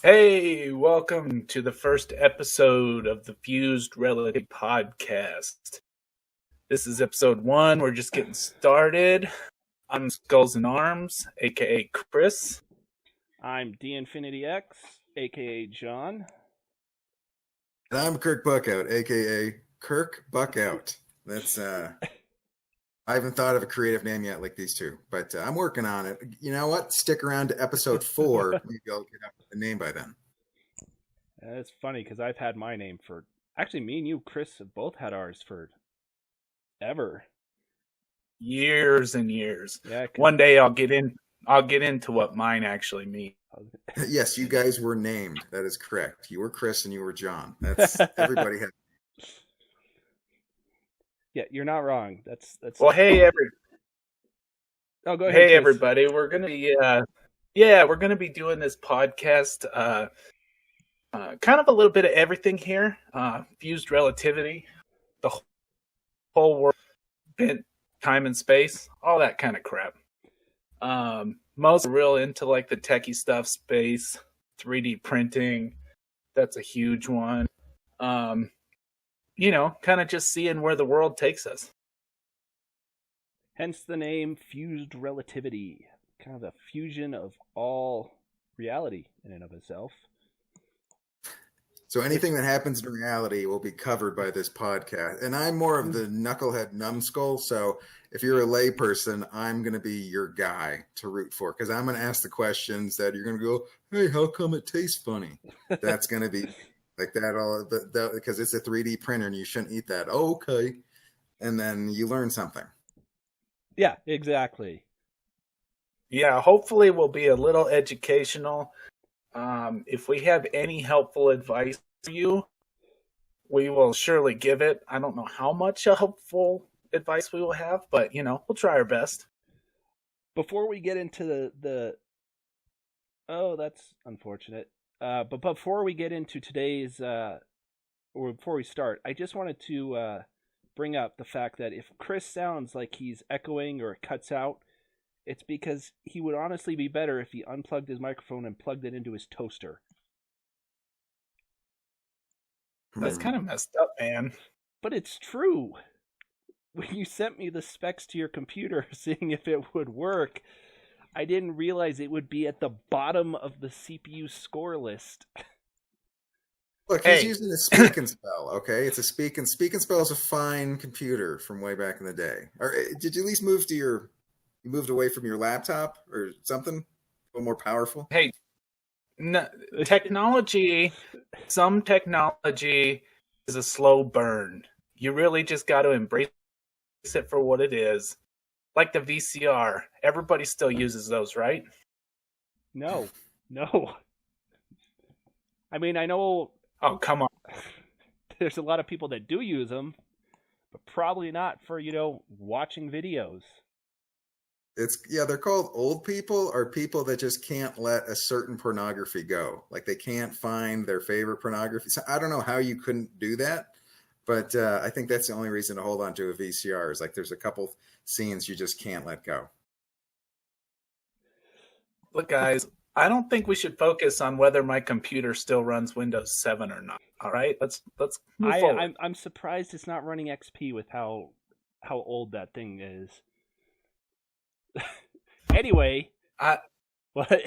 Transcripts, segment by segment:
Hey, welcome to the first episode of the Fuzed Relativity podcast. This is episode 1. We're just getting started. I'm Skulls and Arms, aka Chris. I'm D-Infinity-X, aka John. And I'm Kirk Buckout, aka Kirk Buckout. That's I haven't thought of a creative name yet like these two, but I'm working on it. You know what? Stick around to episode 4. Maybe I'll get up with the name by then. It's funny because I've had my name for... Actually, me and you, Chris, have both had ours for ever. Years and years. Yeah, one day I'll get into what mine actually means. Yes, you guys were named. That is correct. You were Chris and you were John. That's everybody had. Yeah, you're not wrong. That's. Well, hey Oh, go ahead. Hey Chris. everybody, we're gonna be doing this podcast. Kind of a little bit of everything here. Fuzed relativity, the whole world, time and space, all that kind of crap. Most are real into like the techie stuff, space, 3D printing. That's a huge one. Kind of just seeing where the world takes us. Hence the name Fuzed Relativity. Kind of the fusion of all reality in and of itself. So anything that happens in reality will be covered by this podcast. And I'm more of the knucklehead numbskull. So if you're a lay person, I'm going to be your guy to root for. Because I'm going to ask the questions that you're going to go, hey, how come it tastes funny? That's going to be like that all because it's a 3D printer and you shouldn't eat that. Oh, okay. And then you learn something. Yeah, exactly. Yeah, hopefully we'll be a little educational. If we have any helpful advice for you, we will surely give it. I don't know how much helpful advice we will have, but, we'll try our best. Before we get into Oh, that's unfortunate. But before we get into today's, or before we start, I just wanted to bring up the fact that if Chris sounds like he's echoing or it cuts out, it's because he would honestly be better if he unplugged his microphone and plugged it into his toaster. That's kind of messed up, man. But it's true. When you sent me the specs to your computer, seeing if it would work, I didn't realize it would be at the bottom of the CPU score list. Look, he's using a speak and spell, okay? It's a speak and spell is a fine computer from way back in the day. Or did you at least move to you moved away from your laptop or something a little more powerful? Hey, no, some technology is a slow burn. You really just got to embrace it for what it is. Like the VCR. Everybody still uses those, right? No. I mean, I know... Oh, come on. There's a lot of people that do use them, but probably not for, watching videos. They're called old people or people that just can't let a certain pornography go. Like they can't find their favorite pornography. So I don't know how you couldn't do that, but I think that's the only reason to hold on to a VCR is like there's a couple scenes you just can't let go. Look, guys, I don't think we should focus on whether my computer still runs Windows 7 or not. All right, let's move forward. I'm surprised it's not running XP with how old that thing is. Anyway, what?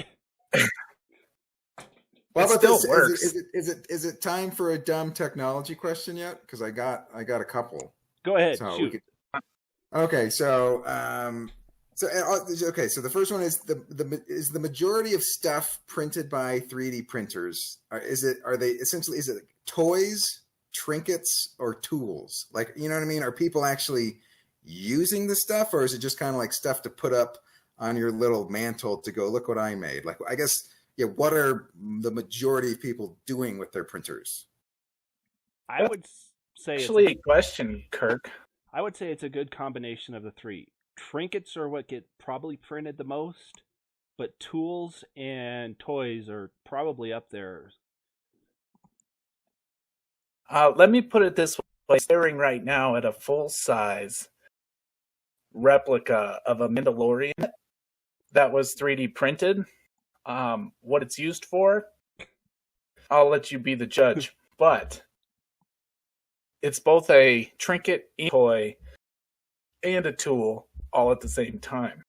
Well, it still works. Is it time for a dumb technology question yet? Because I got a couple. Go ahead. So shoot. Okay, so so the first one is the majority of stuff printed by 3D printers is it toys, trinkets, or tools? Like, you know what I mean? Are people actually using the stuff, or is it just kind of like stuff to put up on your little mantle to go, look what I made? Like, I guess, yeah, what are the majority of people doing with their printers? I would say actually a question, Kirk. I would say it's a good combination of the three. Trinkets are what get probably printed the most, but tools and toys are probably up there. Let me put it this way. Staring right now at a full-size replica of a Mandalorian that was 3D printed. What it's used for, I'll let you be the judge. But it's both a trinket, a toy, and a tool all at the same time.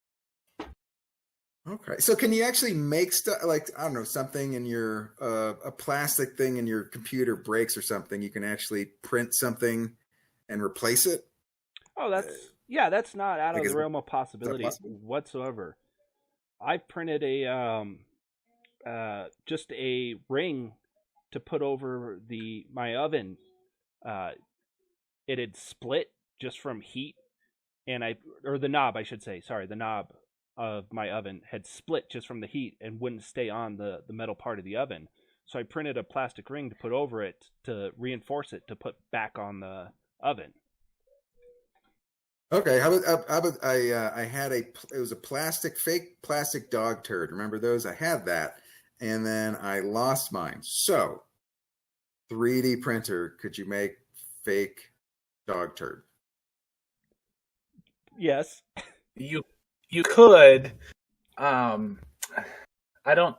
Okay, so can you actually make stuff like, I don't know, something in your a plastic thing in your computer breaks or something? You can actually print something and replace it. Oh, that's not out of Like, the realm of is that possibility possible? whatsoever. I printed a just a ring to put over my oven. It had split just from heat, and or the knob, I should say. Sorry, the knob of my oven had split just from the heat and wouldn't stay on the metal part of the oven. So I printed a plastic ring to put over it to reinforce it to put back on the oven. Okay, how about I had it was a fake plastic dog turd. Remember those? I had that, and then I lost mine. So 3D printer, could you make fake dog turd? Yes. You could. Um, I don't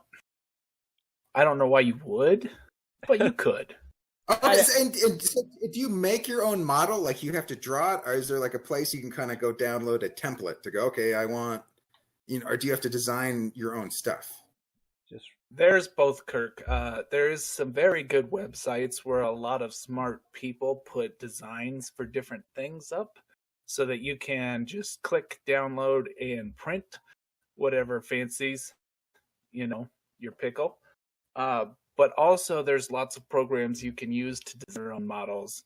know why you would, but you could. Okay, and so do you make your own model? Like you have to draw it, or is there like a place you can kind of go download a template to go, okay, I want, or do you have to design your own stuff? Just There's both, Kirk. There's some very good websites where a lot of smart people put designs for different things up so that you can just click, download, and print whatever fancies, your pickle. But also, there's lots of programs you can use to design your own models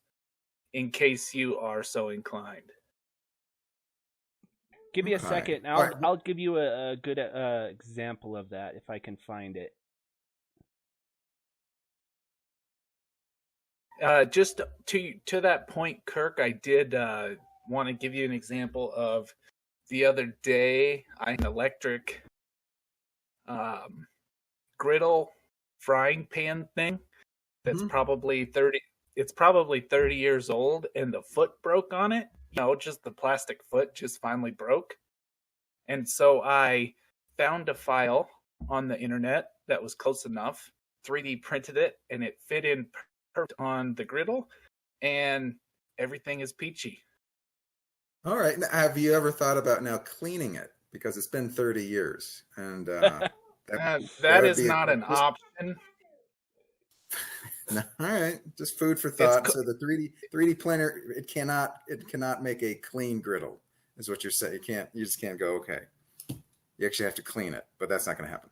in case you are so inclined. give me a Okay. second. And All right. I'll give you a good example of that if I can find it. Just to that point, Kirk, I did want to give you an example of the other day. I had an electric griddle frying pan thing that's Mhm. probably 30. It's probably 30 years old, and the foot broke on it. Just the plastic foot just finally broke. And so I found a file on the internet that was close enough, 3D printed it, and it fit in perfect on the griddle, and everything is peachy. All right. Now, have you ever thought about now cleaning it? Because it's been 30 years, and that That would is be not an just, option. no, all right. Just food for It's thought. So the 3D printer, it cannot make a clean griddle, is what you're saying. You just can't go, okay. You actually have to clean it, but that's not going to happen.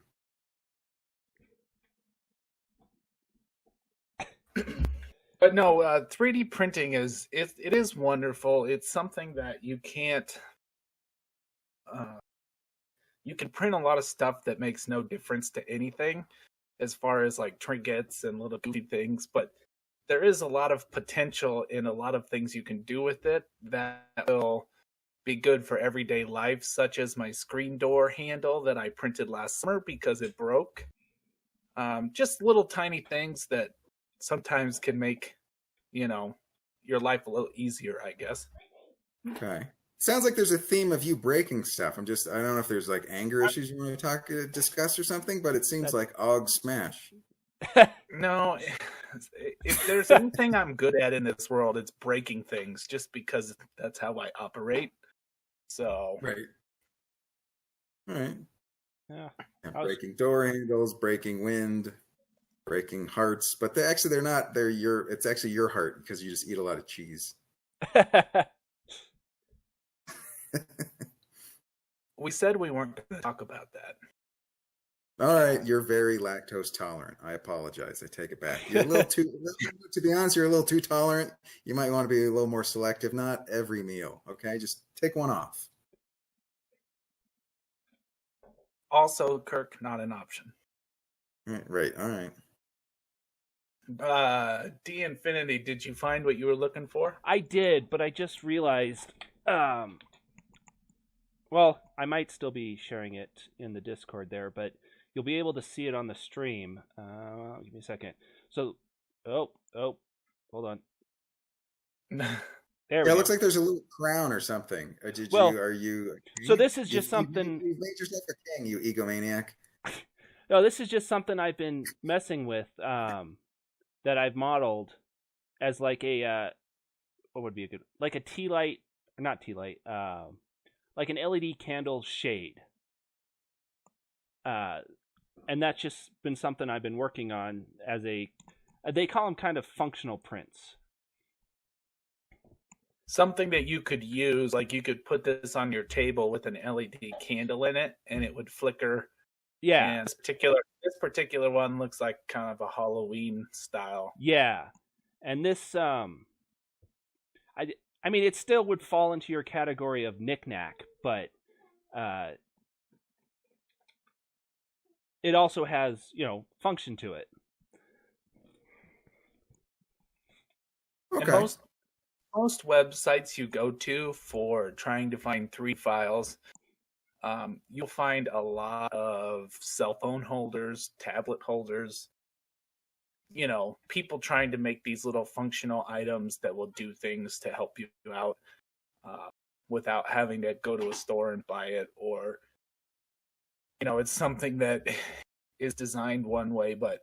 But no, 3D printing it is wonderful. It's something that you can't. You can print a lot of stuff that makes no difference to anything, as far as like trinkets and little goofy things. But there is a lot of potential in a lot of things you can do with it that will be good for everyday life, such as my screen door handle that I printed last summer because it broke. Just little tiny things that sometimes can make your life a little easier, I guess. Okay. Sounds like there's a theme of you breaking stuff. I don't know if there's like anger issues you want to discuss or something, but it seems like Og Smash. No, if there's anything I'm good at in this world, it's breaking things just because that's how I operate. So, right. All right. Yeah. Breaking door handles, breaking wind, breaking hearts, but they're not. It's actually your heart because you just eat a lot of cheese. We said we weren't going to talk about that. All right, you're very lactose tolerant. I apologize. I take it back. You're a little too. To be honest, you're a little too tolerant. You might want to be a little more selective. Not every meal, okay? Just take one off. Also, Kirk, not an option. Right. All right. D Infinity, did you find what you were looking for? I did, but I just realized. Well, I might still be sharing it in the Discord there, but you'll be able to see it on the stream. Give me a second. So, hold on. There we go. It looks like there's a little crown or something. Are you? So this is just something. You've made yourself a king, you egomaniac. No, this is just something I've been messing with. that I've modeled as like a what would be a good, like a tea light, or not tea light, like an LED candle shade. And that's just been something I've been working on as they call them kind of functional prints. Something that you could use, like you could put this on your table with an LED candle in it, and it would flicker. Yeah. And this particular one looks like kind of a Halloween style. Yeah. And this, I mean, it still would fall into your category of knickknack, but it also has, function to it. Okay. And most websites you go to for trying to find 3D files, you'll find a lot of cell phone holders, tablet holders, people trying to make these little functional items that will do things to help you out without having to go to a store and buy it, or it's something that is designed one way but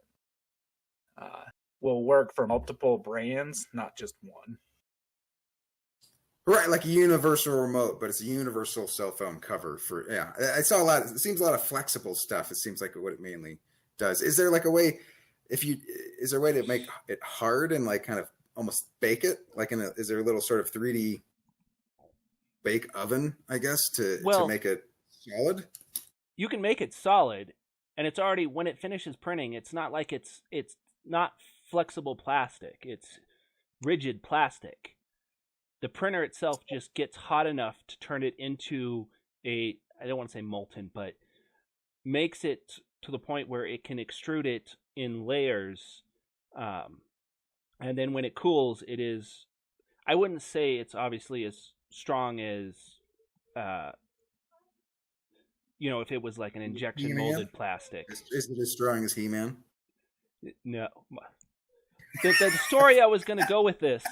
will work for multiple brands, not just one. Right, like a universal remote, but it's a universal cell phone cover for, yeah. I saw it seems a lot of flexible stuff. It seems like what it mainly does. Is there like a way, is there a way to make it hard and like kind of almost bake it? Like is there a little sort of 3D bake oven, I guess, to make it solid? You can make it solid, and it's already, when it finishes printing, it's not like it's not flexible plastic. It's rigid plastic. The printer itself just gets hot enough to turn it into I don't want to say molten, but makes it to the point where it can extrude it in layers. And then when it cools, it is, I wouldn't say it's obviously as strong as, if it was like an injection He-Man? molded plastic. Is it as strong as He-Man? No. The story I was going to go with this,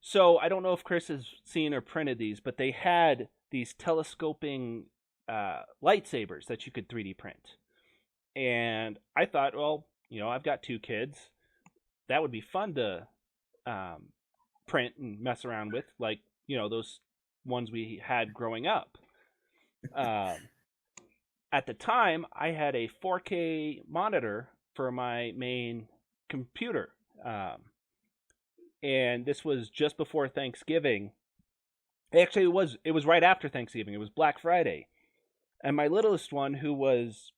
so I don't know if Chris has seen or printed these, but they had these telescoping lightsabers that you could 3D print. And I thought, well, I've got 2 kids. That would be fun to print and mess around with, like, those ones we had growing up. At the time, I had a 4K monitor for my main computer. And this was just before Thanksgiving. Actually, it was right after Thanksgiving. It was Black Friday. And my littlest one, who was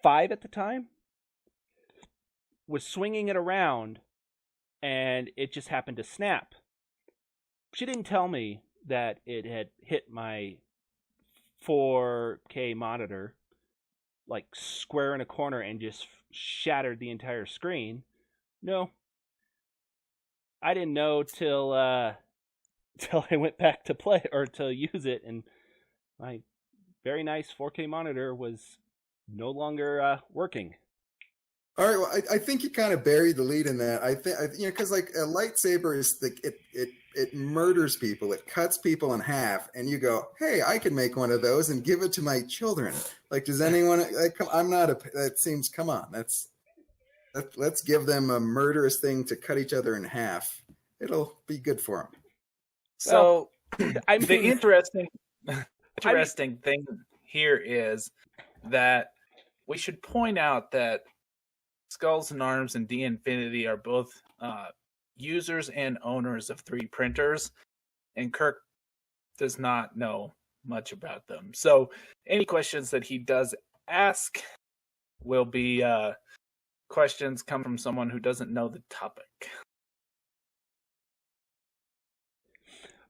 5 at the time, was swinging it around, and it just happened to snap. She didn't tell me that it had hit my 4K monitor, like square in a corner, and just shattered the entire screen. No. I didn't know till I went back to play or to use it, and my very nice 4K monitor was no longer working. All right, well, I think you kind of buried the lead in that. I think because like a lightsaber is it murders people, it cuts people in half, and you go, hey, I can make one of those and give it to my children. Like, does anyone? Like, I'm not a. That seems. Come on, let's give them a murderous thing to cut each other in half. It'll be good for them. So, I mean, the interesting thing here is that we should point out that Skulls and Arms and D Infinity are both users and owners of 3D printers, and Kirk does not know much about them. So any questions that he does ask will be questions come from someone who doesn't know the topic.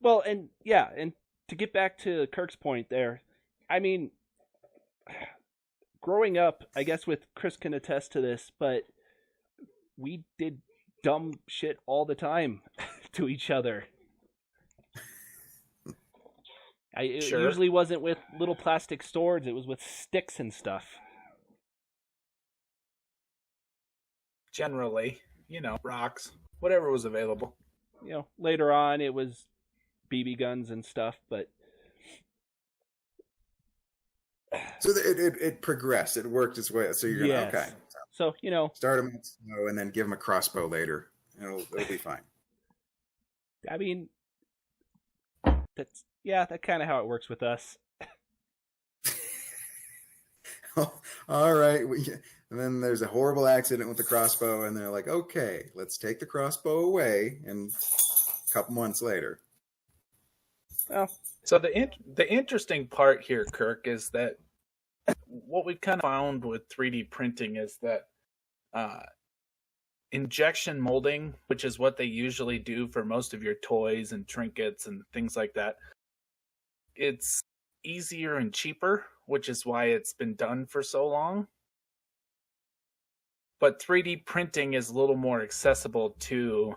Well, and yeah, and to get back to Kirk's point there, I mean, growing up, I guess with Chris can attest to this, but we did dumb shit all the time to each other. It usually wasn't with little plastic swords, it was with sticks and stuff. Generally, rocks, whatever was available. Later on it was BB guns and stuff, but so it progressed. It worked its way. So you're gonna okay. So, Start them out slow and then give them a crossbow later. It'll be fine. I mean, that's kind of how it works with us. All right. And then there's a horrible accident with the crossbow, and they're like, okay, let's take the crossbow away. And a couple months later. Well, so the interesting part here, Kirk, is that what we've kind of found with 3D printing is that injection molding, which is what they usually do for most of your toys and trinkets and things like that, it's easier and cheaper, which is why it's been done for so long. But 3D printing is a little more accessible to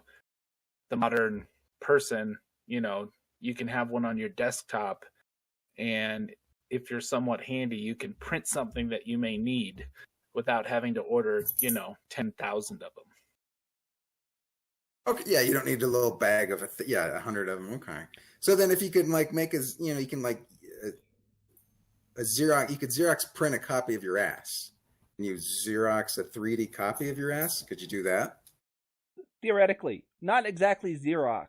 the modern person. You can have one on your desktop, and if you're somewhat handy, you can print something that you may need without having to order, 10,000 of them. Okay, yeah, you don't need a little bag of 100 of them. Okay, so then if you could make you can a Xerox, you could Xerox print a copy of your ass. Can you Xerox a 3D copy of your ass? Could you do that? Theoretically, not exactly Xerox.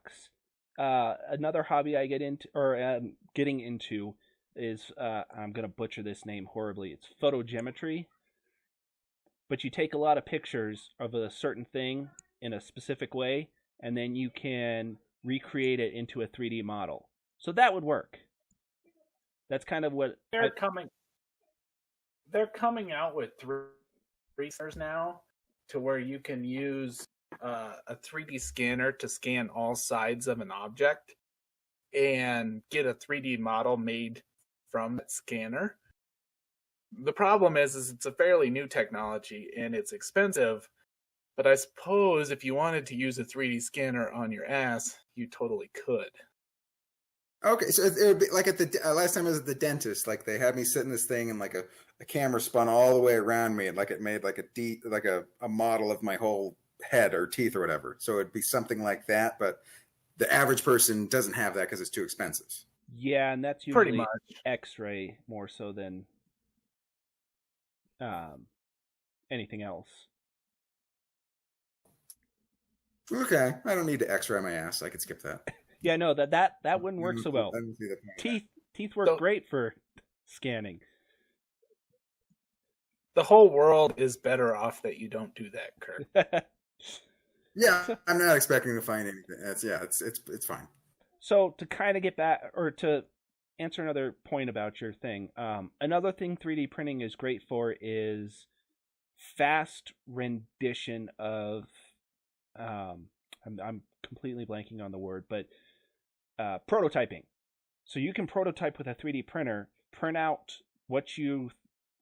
Another hobby I get into, or am getting into, is I'm gonna butcher this name horribly. It's photogeometry. But you take a lot of pictures of a certain thing in a specific way, and then you can recreate it into a 3D model. So that would work. That's kind of what they're coming out with 3D scanners now, to where you can use a 3D scanner to scan all sides of an object and get a 3D model made from that scanner. The problem is it's a fairly new technology and it's expensive, but I suppose if you wanted to use a 3D scanner on your ass, you totally could. Okay, so it would be like at the last time I was at the dentist, like they had me sit in this thing and like a camera spun all the way around me, and like it made like a model of my whole head or teeth or whatever. So it'd be something like that, but the average person doesn't have that because it's too expensive. Yeah, and that's pretty usually much X-ray more so than anything else. Okay, I don't need to X-ray my ass. I could skip that. Yeah, no, that wouldn't work so well. Teeth work great for scanning. The whole world is better off that you don't do that, Kirk. Yeah, I'm not expecting to find anything. It's fine. So to kind of get back, or to answer another point about your thing, another thing 3D printing is great for is fast rendition of. I'm completely blanking on the word, but prototyping. So you can prototype with a 3D printer, print out what you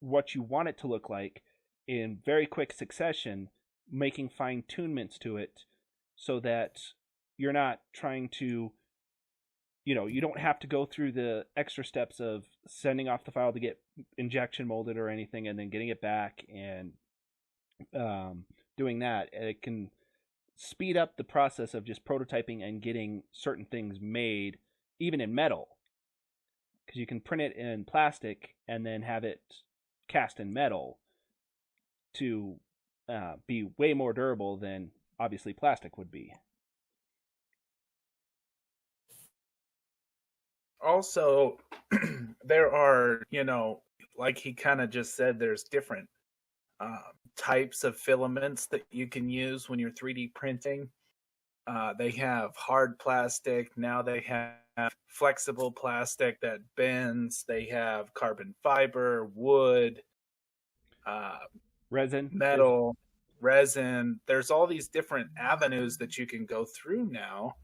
want it to look like in very quick succession, making fine tunements to it so that you're not trying to, you don't have to go through the extra steps of sending off the file to get injection molded or anything and then getting it back and doing that. It can speed up the process of just prototyping and getting certain things made, even in metal, because you can print it in plastic and then have it cast in metal to be way more durable than obviously plastic would be. Also, there are, like he kind of just said, there's different types of filaments that you can use when you're 3D printing. They have hard plastic. Now they have flexible plastic that bends. They have carbon fiber, wood, resin, metal, resin. There's all these different avenues that you can go through now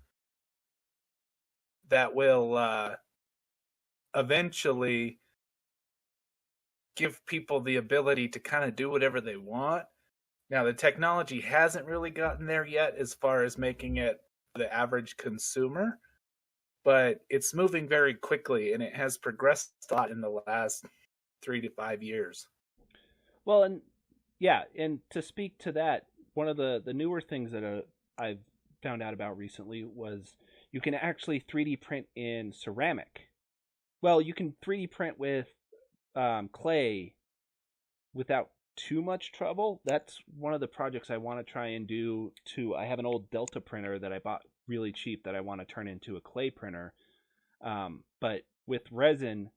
that will eventually give people the ability to kind of do whatever they want. Now, the technology hasn't really gotten there yet as far as making it the average consumer, but it's moving very quickly, and it has progressed a lot in the last 3 to 5 years. Well, and to speak to that, one of the newer things that I've found out about recently was you can actually 3D print in ceramic. Well, you can 3D print with clay without too much trouble. That's one of the projects I want to try and do too. I have an old Delta printer that I bought really cheap that I want to turn into a clay printer. But with resin,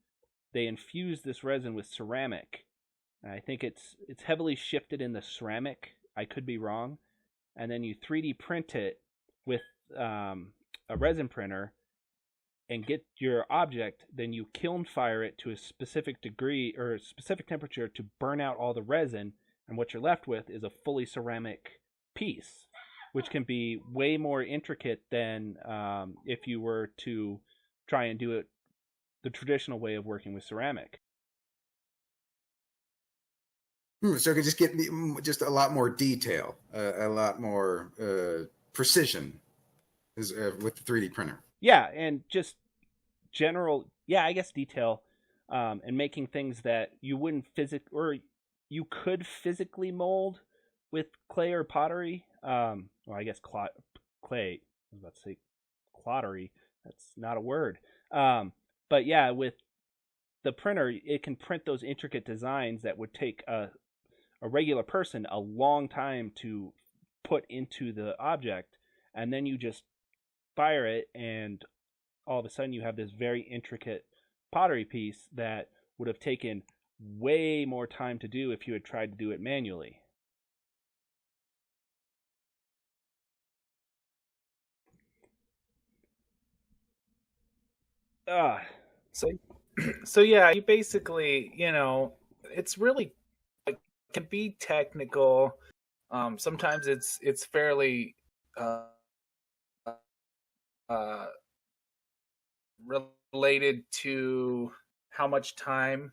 they infuse this resin with ceramic. And I think it's heavily shifted in the ceramic. I could be wrong. And then you 3D print it with a resin printer and get your object, then you kiln fire it to a specific degree or a specific temperature to burn out all the resin, and what you're left with is a fully ceramic piece, which can be way more intricate than if you were to try and do it the traditional way of working with ceramic. So it can just get just a lot more detail, a lot more precision with the 3D printer. Yeah, and just general, I guess detail, and making things that you wouldn't or you could physically mold with clay or pottery. Well, I guess clay. I was about to say clottery. That's not a word. But yeah, with the printer, it can print those intricate designs that would take a regular person a long time to put into the object, and then you just fire it, and all of a sudden you have this very intricate pottery piece that would have taken way more time to do if you had tried to do it manually. So yeah, you basically, it's really can be technical. Sometimes it's fairly related to how much time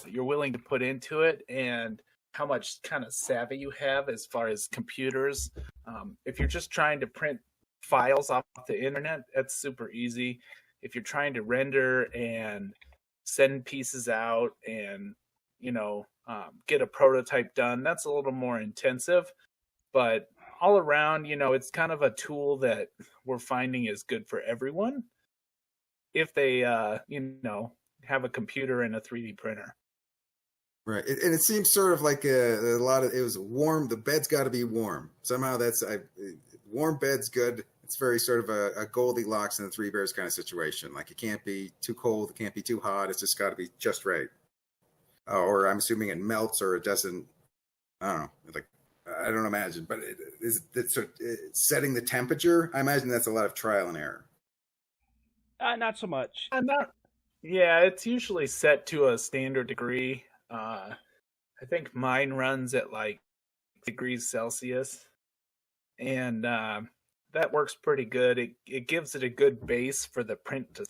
you're willing to put into it and how much kind of savvy you have as far as computers. If you're just trying to print files off the internet, that's super easy. If you're trying to render and send pieces out and get a prototype done, that's a little more intensive. But all around, it's kind of a tool that we're finding is good for everyone if they, have a computer and a 3D printer. Right, and it seems sort of like a lot of it was warm. The bed's got to be warm somehow. Warm bed's good. It's very sort of a Goldilocks and the Three Bears kind of situation. Like it can't be too cold, it can't be too hot. It's just got to be just right. Or I'm assuming it melts or it doesn't. I don't know. Like I don't imagine, but setting the temperature. I imagine that's a lot of trial and error. Not so much. Yeah, it's usually set to a standard degree. I think mine runs at like degrees Celsius, and that works pretty good. It gives it a good base for the print to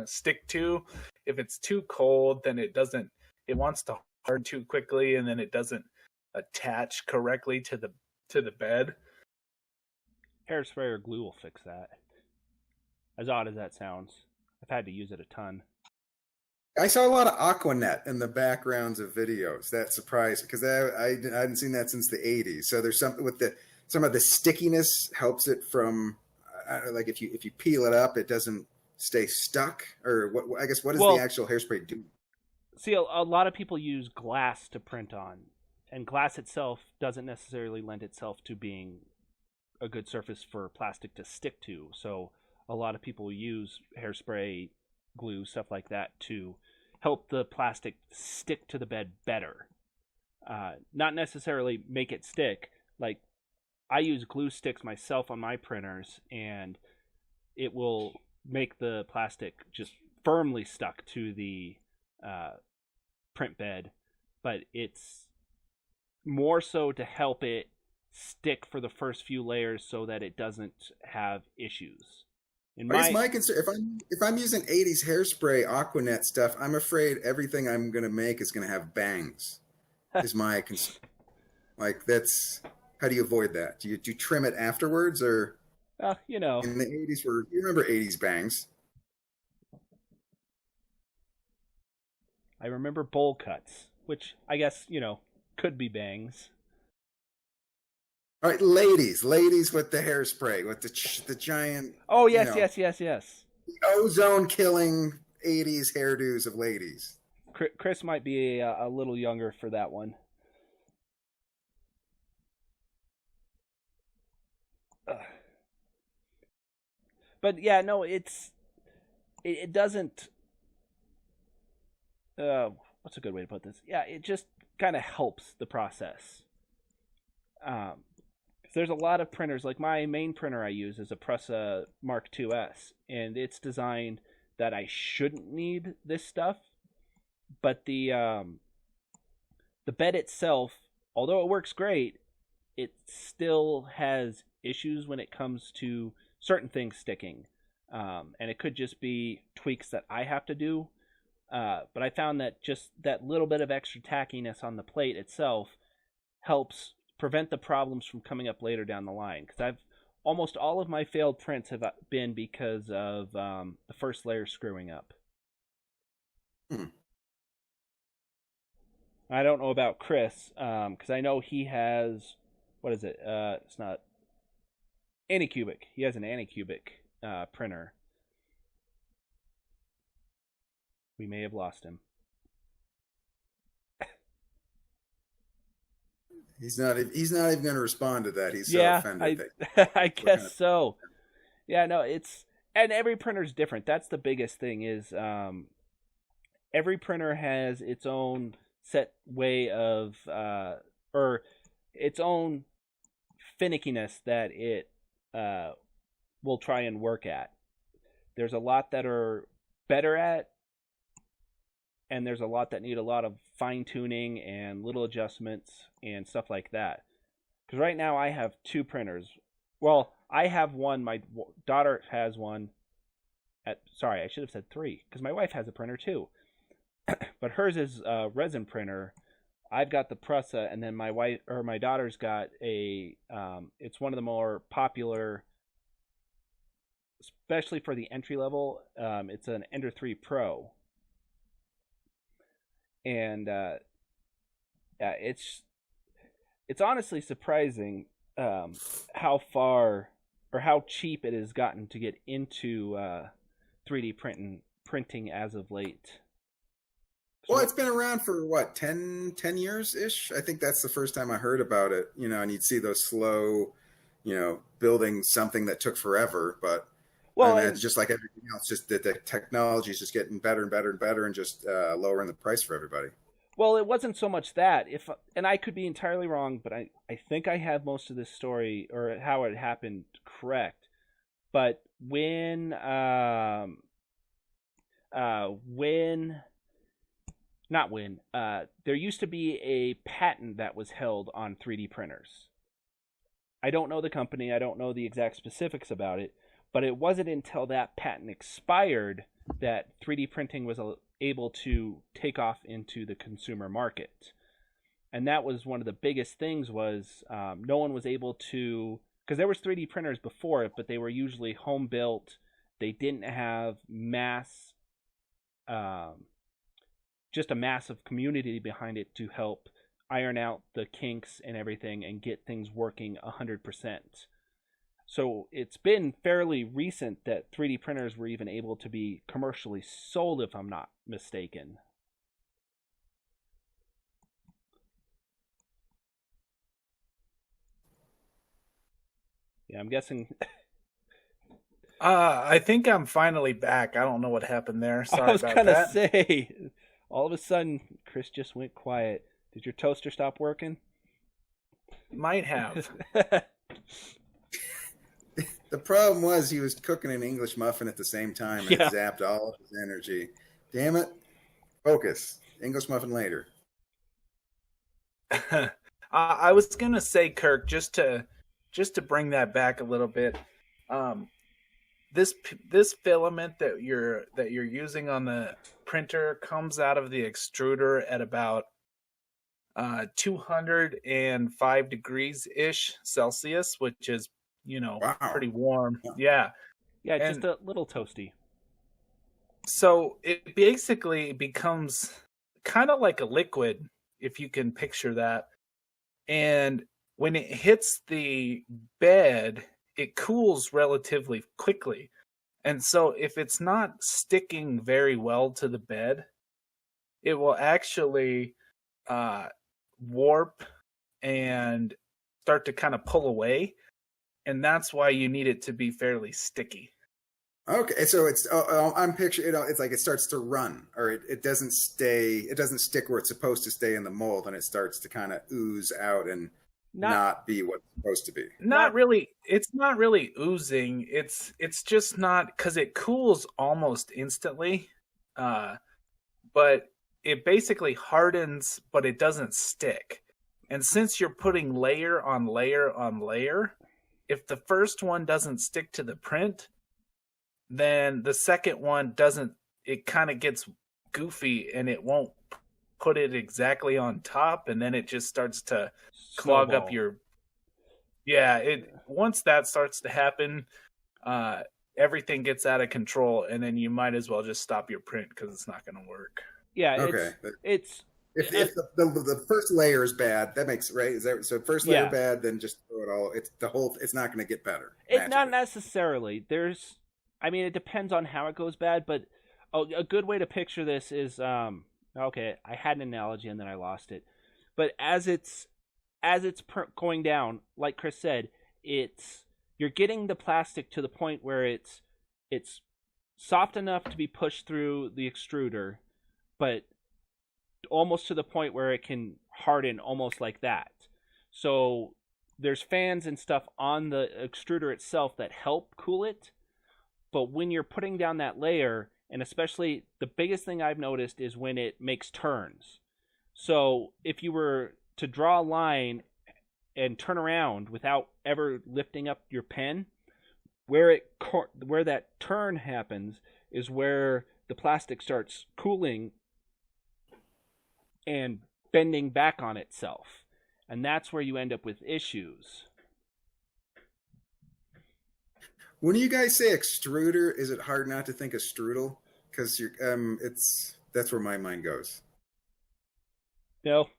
stick to. If it's too cold, then it wants to hard too quickly, and then it doesn't attach correctly to the bed. Hairspray or glue will fix that. As odd as that sounds, I've had to use it a ton. I saw a lot of Aquanet in the backgrounds of videos. That surprised because I hadn't seen that since the 80s. So there's something with some of the stickiness helps it from like if you peel it up, it doesn't stay stuck. Or what? I guess what does the actual hairspray do? See, a lot of people use glass to print on, and glass itself doesn't necessarily lend itself to being a good surface for plastic to stick to. So a lot of people use hairspray, glue, stuff like that to help the plastic stick to the bed better. Not necessarily make it stick. Like I use glue sticks myself on my printers, and it will make the plastic just firmly stuck to the print bed, but it's more so to help it stick for the first few layers so that it doesn't have issues. My concern, if I'm using 80s hairspray Aquanet stuff, I'm afraid everything I'm going to make is going to have bangs. Is my concern. Like that's how do you avoid that? Do you trim it afterwards or? In the 80s you remember 80s bangs? I remember bowl cuts, which I guess could be bangs. All right, ladies with the hairspray, with the giant. Oh yes, yes. The ozone killing 80s hairdos of ladies. Chris might be a little younger for that one. But yeah, no, it doesn't. What's a good way to put this? Yeah, it just kind of helps the process. 'Cause there's a lot of printers. Like my main printer I use is a Prusa Mark IIs, and it's designed that I shouldn't need this stuff. But the bed itself, although it works great, it still has issues when it comes to certain things sticking. And it could just be tweaks that I have to do. But I found that just that little bit of extra tackiness on the plate itself helps prevent the problems from coming up later down the line. Because almost all of my failed prints have been because of the first layer screwing up. I don't know about Chris, because I know he has, what is it? It's not Anycubic. He has an Anycubic printer. We may have lost him. He's not even going to respond to that. He's so offended. I guess so. Yeah, no, and every printer's different. That's the biggest thing is every printer has its own set way of or its own finickiness that it will try and work at. There's a lot that are better at, and there's a lot that need a lot of fine-tuning and little adjustments and stuff like that. Because right now I have two printers. Well, I have one. My daughter has one. Sorry, I should have said three, because my wife has a printer too. But hers is a resin printer. I've got the Prusa, and then my daughter's got a. It's one of the more popular, especially for the entry level. It's an Ender 3 Pro, and it's honestly surprising how far or how cheap it has gotten to get into 3D printing as of late. Well, it's been around for what, 10 years ish. I think that's the first time I heard about it. And you'd see those slow, building something that took forever. But it's just like everything else, just that the technology is just getting better and better and better, and just lowering the price for everybody. Well, it wasn't so much that, and I could be entirely wrong, but I think I have most of this story or how it happened correct. But when there used to be a patent that was held on 3D printers. I don't know the company, I don't know the exact specifics about it, but it wasn't until that patent expired that 3D printing was able to take off into the consumer market. And that was one of the biggest things was no one was able to, because there was 3D printers before it, but they were usually home built. They didn't have just a massive community behind it to help iron out the kinks and everything and get things working 100%. So it's been fairly recent that 3D printers were even able to be commercially sold, if I'm not mistaken. Yeah, I'm guessing. I think I'm finally back. I don't know what happened there. Sorry I was about gonna that. say, all of a sudden, Chris just went quiet. Did your toaster stop working? Might have. The problem was he was cooking an English muffin at the same time, and it zapped all of his energy. Damn it. Focus. English muffin later. I was going to say, Kirk, just to bring that back a little bit, this filament that you're using on the printer comes out of the extruder at about 205 degrees ish Celsius, which is pretty warm. Yeah, just a little toasty. So it basically becomes kind of like a liquid, if you can picture that. And when it hits the bed, it cools relatively quickly. And so if it's not sticking very well to the bed, it will actually warp and start to kind of pull away, and that's why you need it to be fairly sticky. Okay, so I'm picturing it's like it starts to run, or it doesn't stick where it's supposed to stay in the mold, and it starts to kind of ooze out and not be what it's supposed to be. Not really. It's not really oozing. It's just not, because it cools almost instantly, but it basically hardens, but it doesn't stick. And since you're putting layer on layer on layer, if the first one doesn't stick to the print, then the second one doesn't. It kind of gets goofy, and it won't put it exactly on top, and then it just starts to clog up your. Yeah, once that starts to happen, everything gets out of control, and then you might as well just stop your print because it's not going to work. Yeah, okay. It's if the first layer is bad, that makes right. Is that so? First layer bad, then just throw it all. It's not going to get better. It's not necessarily. It depends on how it goes bad, but a good way to picture this is okay. I had an analogy and then I lost it, but as it's going down, like Chris said, you're getting the plastic to the point where it's soft enough to be pushed through the extruder, but almost to the point where it can harden almost like that. So there's fans and stuff on the extruder itself that help cool it, but when you're putting down that layer, and especially the biggest thing I've noticed is when it makes turns. So if you were to draw a line and turn around without ever lifting up your pen, where that turn happens is where the plastic starts cooling and bending back on itself, and that's where you end up with issues. When you guys say extruder, is it hard not to think of strudel? Because that's where my mind goes. No,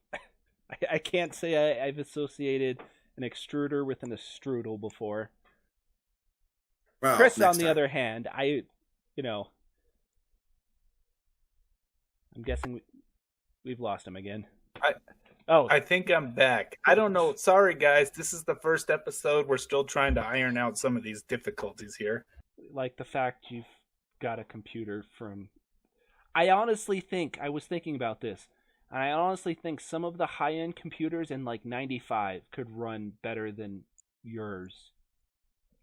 I can't say I've associated an extruder with an strudel before. Well, Chris, on the other hand, I'm guessing we've lost him again. I think I'm back. I don't know. Sorry, guys. This is the first episode. We're still trying to iron out some of these difficulties here. Like the fact you've got a computer from... I honestly think, I was thinking about this, and I honestly think some of the high-end computers in like 95 could run better than yours.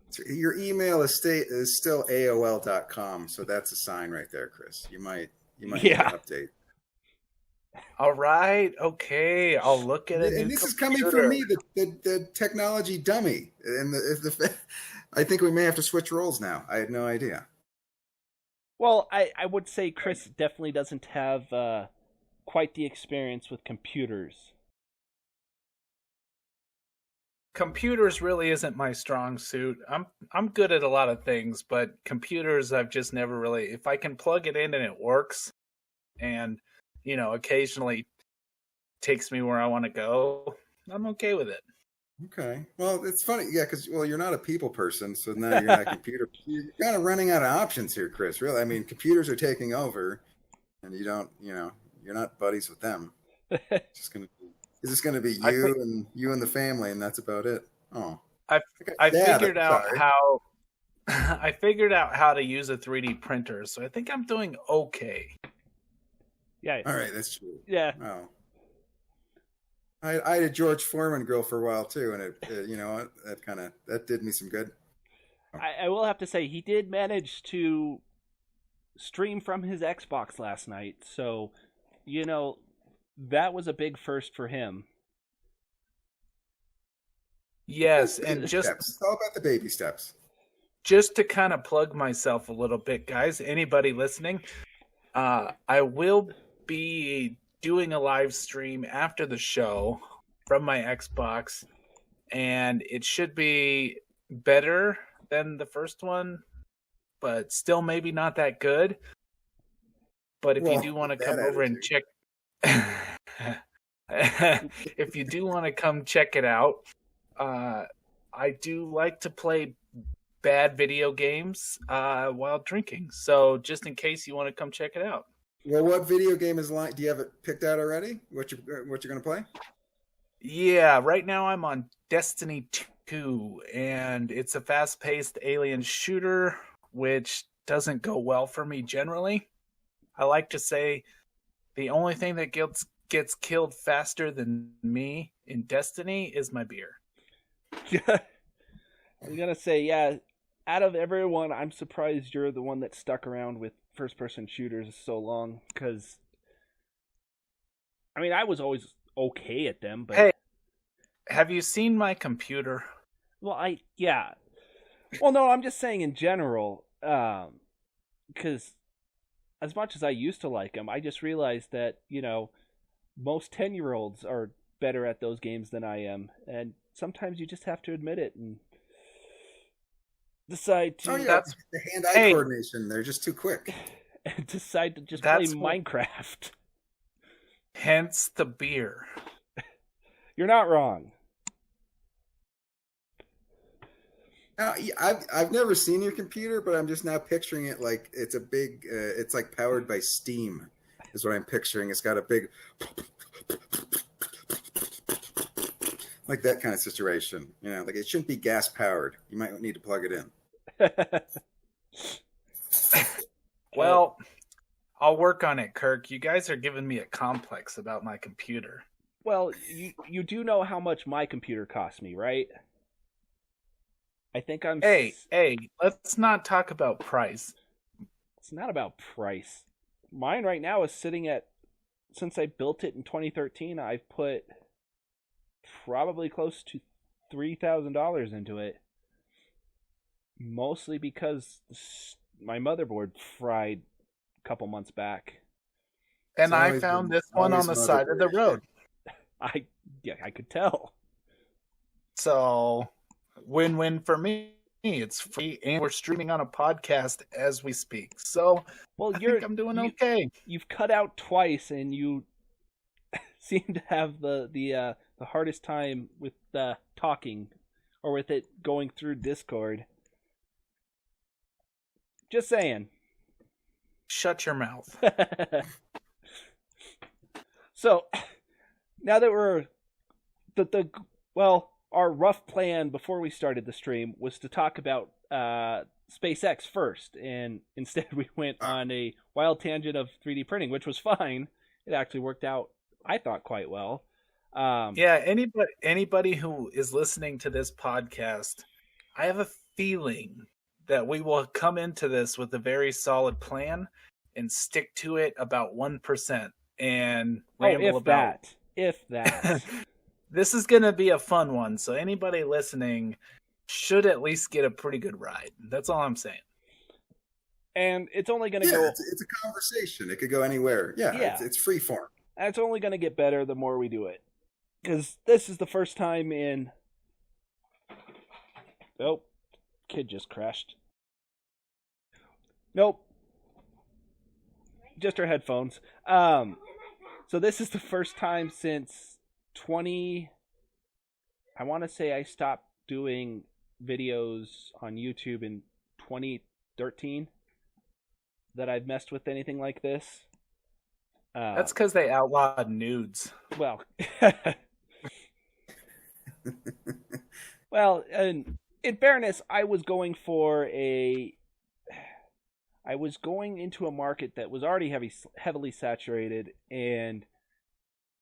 So your email is still AOL.com, so that's a sign right there, Chris. You might need to update. All right, okay, I'll look at it. And this is coming from me, the technology dummy. And I think we may have to switch roles now. I had no idea. Well, I would say Chris definitely doesn't have quite the experience with computers. Computers really isn't my strong suit. I'm good at a lot of things, but computers I've just never really. If I can plug it in and it works, and occasionally takes me where I want to go, I'm okay with it. Okay. Well, it's funny. Yeah, because, you're not a people person, so now you're not a computer. You're kind of running out of options here, Chris, really. I mean, computers are taking over, and you don't, you're not buddies with them. It's just going to be you and the family, and that's about it. Oh. I figured out how... I figured out how to use a 3D printer, so I think I'm doing okay. Yeah. All right, that's true. Yeah. Oh. I had a George Foreman grill for a while too, and that did me some good. I will have to say he did manage to stream from his Xbox last night, so that was a big first for him. Yes, and just it's all about the baby steps. Just to kind of plug myself a little bit, guys. Anybody listening? I will be doing a live stream after the show from my Xbox, and it should be better than the first one, but still maybe not that good. But if you do want to come over and check if you do want to come check it out, I do like to play bad video games while drinking, so just in case you want to come check it out. Well, what video game is like? Do you have it picked out already? What you're going to play? Yeah, right now I'm on Destiny 2, and it's a fast-paced alien shooter, which doesn't go well for me generally. I like to say the only thing that gets killed faster than me in Destiny is my beer. I was gonna say, yeah, out of everyone, I'm surprised you're the one that stuck around with first-person shooters so long. Because, I mean, I was always okay at them, but Hey, have you seen my computer? well, yeah. Well, no, I'm just saying in general, because as much as I used to like them, I just realized that most 10-year-olds are better at those games than I am, and sometimes you just have to admit it and decide to Oh yeah, That's the hand-eye hey, coordination. They're just too quick. decide to just play that's Minecraft. hence the beer. You're not wrong. I've never seen your computer, but I'm just now picturing it like it's a big. It's like powered by steam, is what I'm picturing. It's got a big, like that kind of situation. Like it shouldn't be gas powered. You might need to plug it in. Well, I'll work on it, Kirk. You guys are giving me a complex about my computer. Well, you do know how much my computer cost me, right? I think I'm. Hey, let's not talk about price. It's not about price. Mine right now is sitting at, since I built it in 2013, I've put probably close to $3,000 into it. Mostly because my motherboard fried a couple months back. And I always found been- this one on always the side of the motherboard. road. I could tell. So, win-win for me. It's free, and we're streaming on a podcast as we speak. So, Well, I think I'm doing okay. You've cut out twice, and you seem to have the hardest time with talking, or with it going through Discord. Just saying. Shut your mouth. So, now that we're our rough plan before we started the stream was to talk about SpaceX first, and instead we went on a wild tangent of 3D printing, which was fine. It actually worked out, I thought, quite well. Yeah, anybody who is listening to this podcast, I have a feeling that we will come into this with a very solid plan and stick to it about 1% and ramble about. If that. This is going to be a fun one, so anybody listening should at least get a pretty good ride. That's all I'm saying. And it's only going to go. It's a conversation. It could go anywhere. Yeah. It's free form. And it's only going to get better the more we do it. Because this is the first time in. Oh, kid just crashed. Nope. Just her headphones. So this is the first time since I want to say I stopped doing videos on YouTube in 2013 that I've messed with anything like this. That's because they outlawed nudes. Well, and in fairness, I was going into a market that was already heavily saturated, and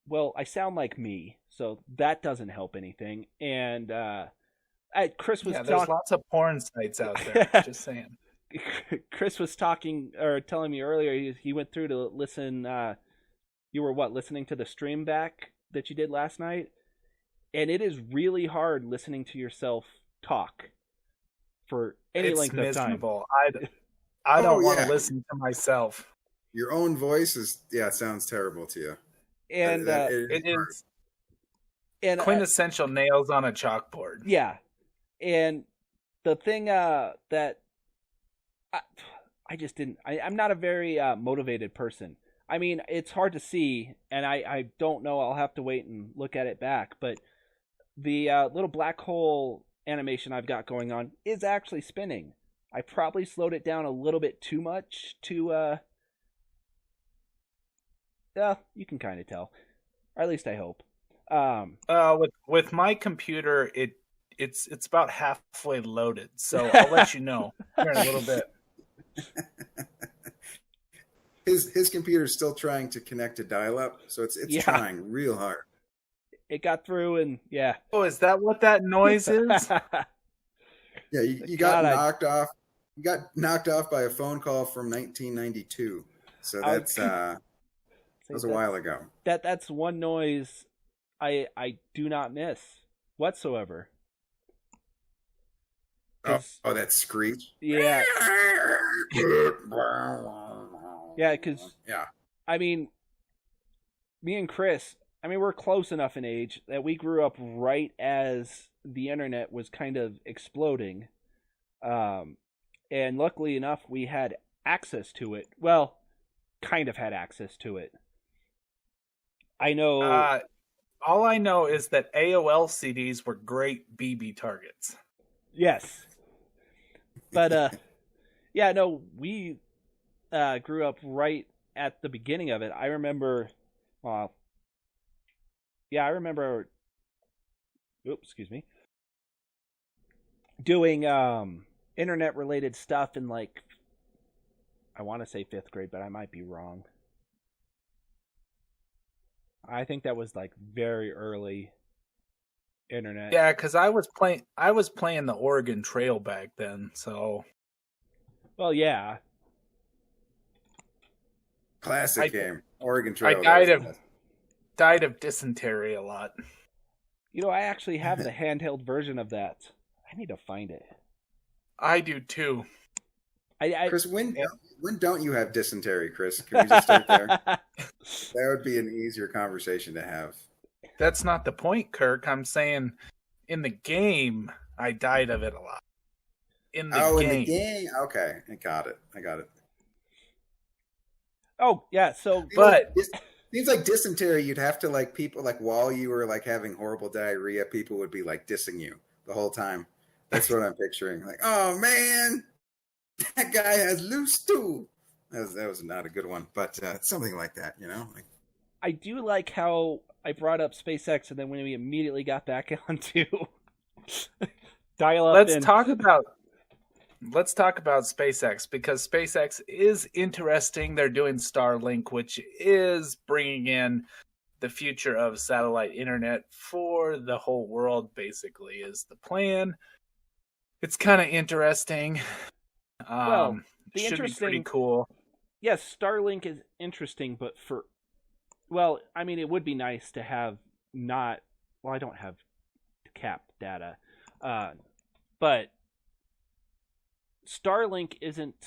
well, I sound like me, so that doesn't help anything. And Chris was there's lots of porn sites out there. Just saying. Chris was talking or telling me earlier he went through to listen. You were listening to the stream back that you did last night, and it is really hard listening to yourself talk for any length of time. I don't want to listen to myself. Your own voice sounds terrible to you. And it is quintessential nails on a chalkboard. Yeah, and the thing that I just didn't. I'm not a very motivated person. I mean, it's hard to see, and I don't know. I'll have to wait and look at it back. But the little black hole animation I've got going on is actually spinning. I probably slowed it down a little bit too much to Yeah, you can kind of tell, or at least I hope. With my computer, it's about halfway loaded, so I'll let you know here in a little bit. His computer's still trying to connect to dial-up, so it's Yeah. trying real hard. It got through, and yeah. Oh, is that what that noise is? Yeah, you got knocked off. You got knocked off by a phone call from 1992. So that was a while ago. That's one noise I do not miss whatsoever. Oh, that screech. Yeah. Yeah, because yeah. I mean, me and Chris, I mean, we're close enough in age that we grew up right as the internet was kind of exploding. And luckily enough, we had access to it. Well, kind of had access to it. I know. All I know is that AOL CDs were great BB targets. Yes. But, yeah, no, we grew up right at the beginning of it. I remember, oops, excuse me, doing internet related stuff in, like, I want to say 5th grade, but I might be wrong. I think that was like very early internet. Yeah, because I was playing the Oregon Trail back then, so. Well, yeah. Classic game, Oregon Trail. I died of dysentery a lot. You know, I actually have the handheld version of that. I need to find it. I do too. Chris, when don't you have dysentery, Chris? Can we just start there? That would be an easier conversation to have. That's not the point, Kirk. I'm saying in the game, I died of it a lot. In the game. Okay, I got it. Oh, yeah, so... But... Seems like dysentery, you'd have to, like, people, like, while you were, like, having horrible diarrhea, people would be, like, dissing you the whole time. That's what I'm picturing. Like, oh, man, that guy has loose stool. That was not a good one, but something like that, you know? Like, I do like how I brought up SpaceX, and then when we immediately got back onto dial-up. Let's talk about SpaceX, because SpaceX is interesting. They're doing Starlink, which is bringing in the future of satellite internet for the whole world, basically, is the plan. It's kind of interesting. Well, it should be pretty cool. Yes, Starlink is interesting, but well, I mean, it would be nice to have I don't have cap data, but Starlink isn't.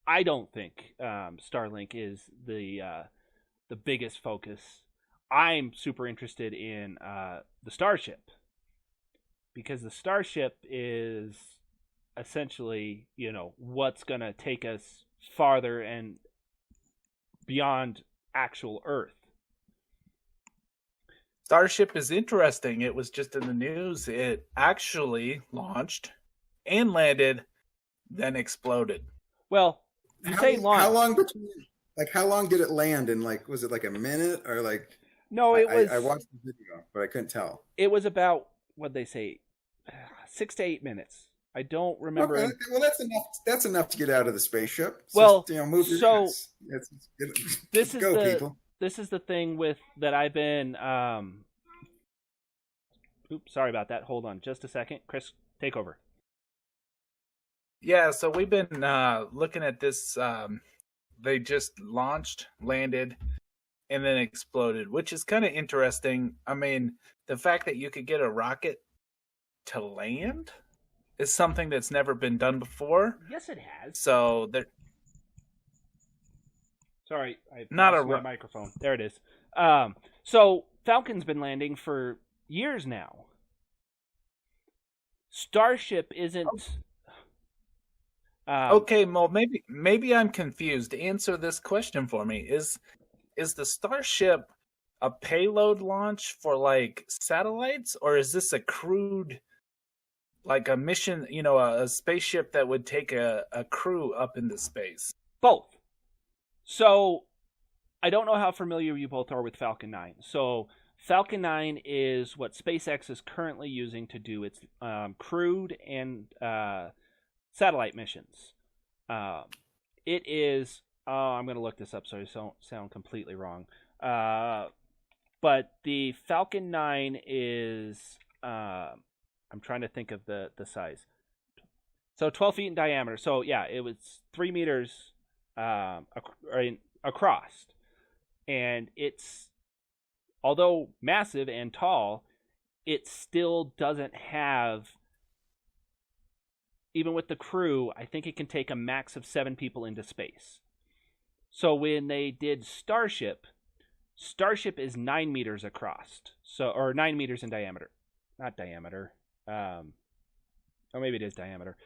I don't think Starlink is the biggest focus. I'm super interested in the Starship, because the Starship is essentially, you know, what's going to take us farther and beyond actual Earth. Starship is interesting. It was just in the news. It actually launched and landed, then exploded. Well, you say launch. How long between? Like, how long did it land? In, like, was it like a minute or like? No, it was. I watched the video, but I couldn't tell. It was about, what'd they say, 6 to 8 minutes. I don't remember. Okay, well, that's enough. That's enough to get out of the spaceship. Well, just, you know, move your ass. This is people. This is the thing that I've been. Oops, sorry about that. Hold on, just a second, Chris. Take over. Yeah, so we've been looking at this. They just launched, landed, and then exploded, which is kind of interesting. I mean, the fact that you could get a rocket to land is something that's never been done before. Yes, it has. So there. Sorry, I not a my microphone. There it is. So Falcon's been landing for years now. Starship isn't. Okay, well, maybe I'm confused. Answer this question for me: Is the Starship a payload launch for, like, satellites, or is this a crewed, like a mission? You know, a spaceship that would take a crew up into space. Both. So I don't know how familiar you both are with Falcon 9. So Falcon 9 is what SpaceX is currently using to do its crewed and satellite missions. It is. I'm going to look this up so I don't sound completely wrong. But the Falcon 9 is. I'm trying to think of the size. So 12 feet in diameter. So yeah, it was 3 meters across, and it's, although massive and tall, it still doesn't have. Even with the crew, I think it can take a max of 7 people into space. So when they did Starship is 9 meters across, or 9 meters in diameter, not diameter, or maybe it is diameter,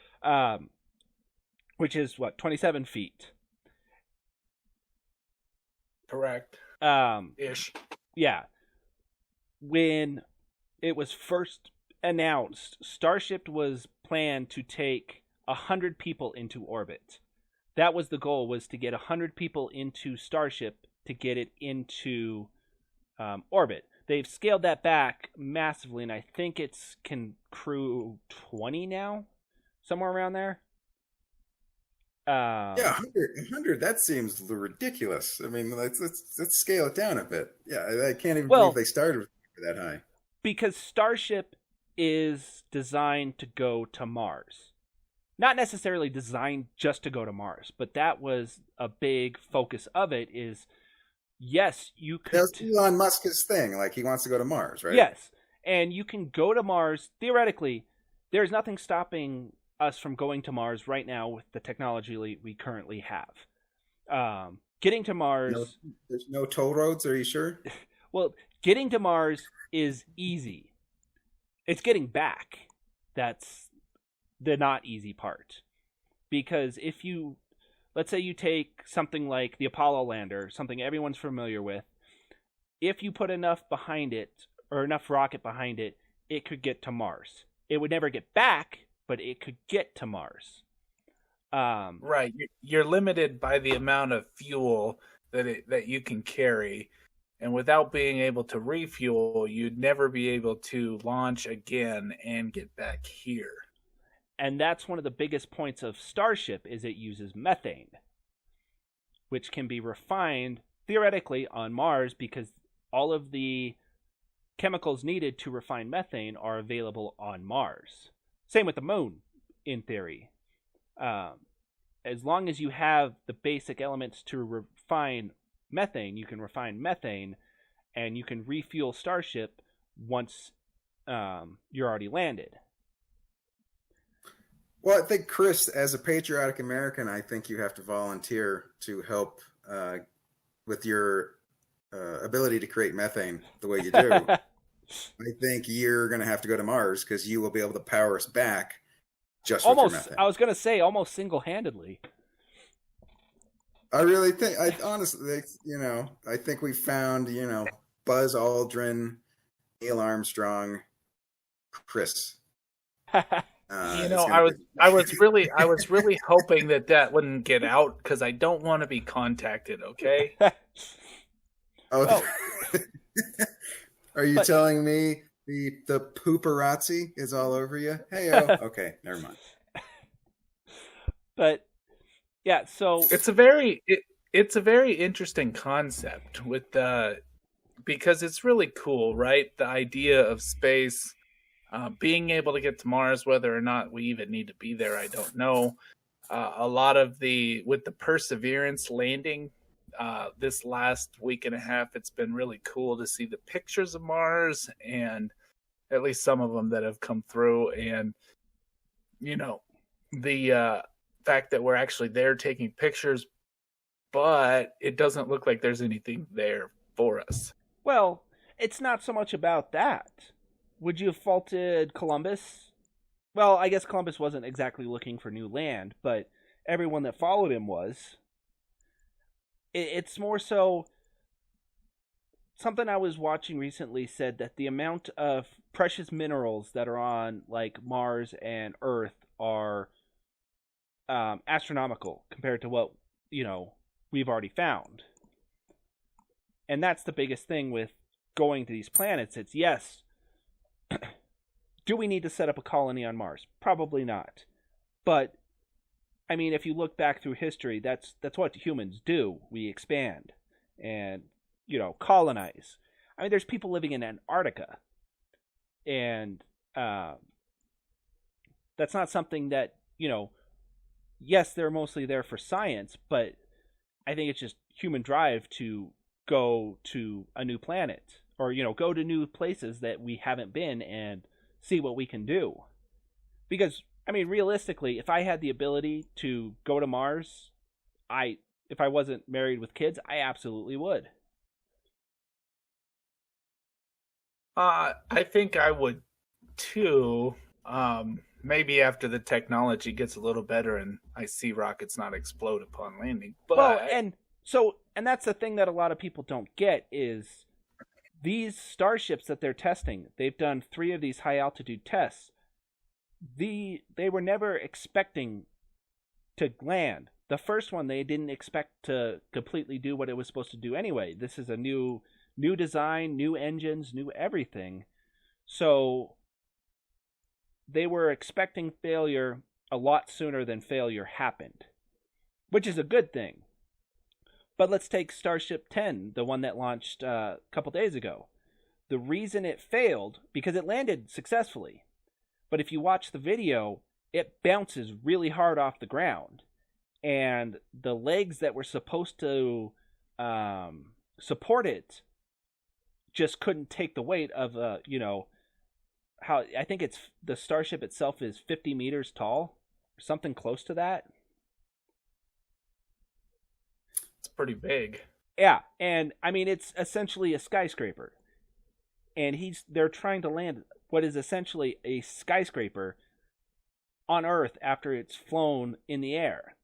which is what, 27 feet. Correct. Ish. Yeah. When it was first announced, Starship was planned to take 100 people into orbit. That was the goal, was to get 100 people into Starship to get it into orbit. They've scaled that back massively, and I think it's can crew 20 now, somewhere around there. Yeah, 100. That seems ridiculous. I mean, let's scale it down a bit. Yeah, I can't even believe they started that high. Because Starship is designed to go to Mars. Not necessarily designed just to go to Mars, but that was a big focus of it. Is yes, you could. That's Elon Musk's thing. Like, he wants to go to Mars, right? Yes, and you can go to Mars theoretically. There's nothing stopping us from going to Mars right now with the technology we currently have. Getting to Mars. There's no toll roads. Are you sure? Well, getting to Mars is easy. It's getting back that's the not easy part. Because if you, let's say you take something like the Apollo lander, something everyone's familiar with, if you put enough behind it, or enough rocket behind it, it could get to Mars. It would never get back, but it could get to Mars. Right. You're limited by the amount of fuel that you can carry. And without being able to refuel, you'd never be able to launch again and get back here. And that's one of the biggest points of Starship, is it uses methane, which can be refined theoretically on Mars, because all of the chemicals needed to refine methane are available on Mars. Same with the moon, in theory. As long as you have the basic elements to refine methane, you can refine methane, and you can refuel Starship once you're already landed. Well, I think, Chris, as a patriotic American, I think you have to volunteer to help with your ability to create methane the way you do. I think you're going to have to go to Mars, because you will be able to power us back just with your methane. I was going to say almost single-handedly. I really think, honestly, I think we found, Buzz Aldrin, Neil Armstrong, Chris. I was really hoping that wouldn't get out, because I don't want to be contacted. Okay. Oh. Are you telling me the pooperazzi is all over you? Hey, okay, never mind. But yeah, so it's a very interesting concept with because it's really cool, right? The idea of space, being able to get to Mars, whether or not we even need to be there, I don't know. A lot of with the Perseverance landing this last week and a half, it's been really cool to see the pictures of Mars, and at least some of them that have come through, and the fact that we're actually there taking pictures, but it doesn't look like there's anything there for us. Well, it's not so much about that. Would you have faulted Columbus? Well, I guess Columbus wasn't exactly looking for new land, but everyone that followed him was. It's more so, something I was watching recently said that the amount of precious minerals that are on like Mars and Earth are astronomical compared to what we've already found. And that's the biggest thing with going to these planets. It's yes, do we need to set up a colony on Mars? Probably not. But I mean, if you look back through history, that's what humans do. We expand and, colonize. I mean, there's people living in Antarctica, and that's not something that, yes, they're mostly there for science, but I think it's just human drive to go to a new planet, or, go to new places that we haven't been and see what we can do. Because, I mean, realistically, if I had the ability to go to Mars, if I wasn't married with kids, I absolutely would. I think I would too. Maybe after the technology gets a little better and I see rockets not explode upon landing. But well, and that's the thing that a lot of people don't get is these starships that they're testing. They've done 3 of these high altitude tests. They were never expecting to land. The first one they didn't expect to completely do what it was supposed to do anyway. This is a new design, new engines, new everything. So they were expecting failure a lot sooner than failure happened, which is a good thing. But let's take Starship 10, the one that launched a couple days ago. The reason it failed, because it landed successfully, but if you watch the video, it bounces really hard off the ground. And the legs that were supposed to support it just couldn't take the weight of, how I think it's the Starship itself is 50 meters tall, something close to that. It's pretty big. Yeah, and I mean it's essentially a skyscraper. And they're trying to land what is essentially a skyscraper on Earth after it's flown in the air.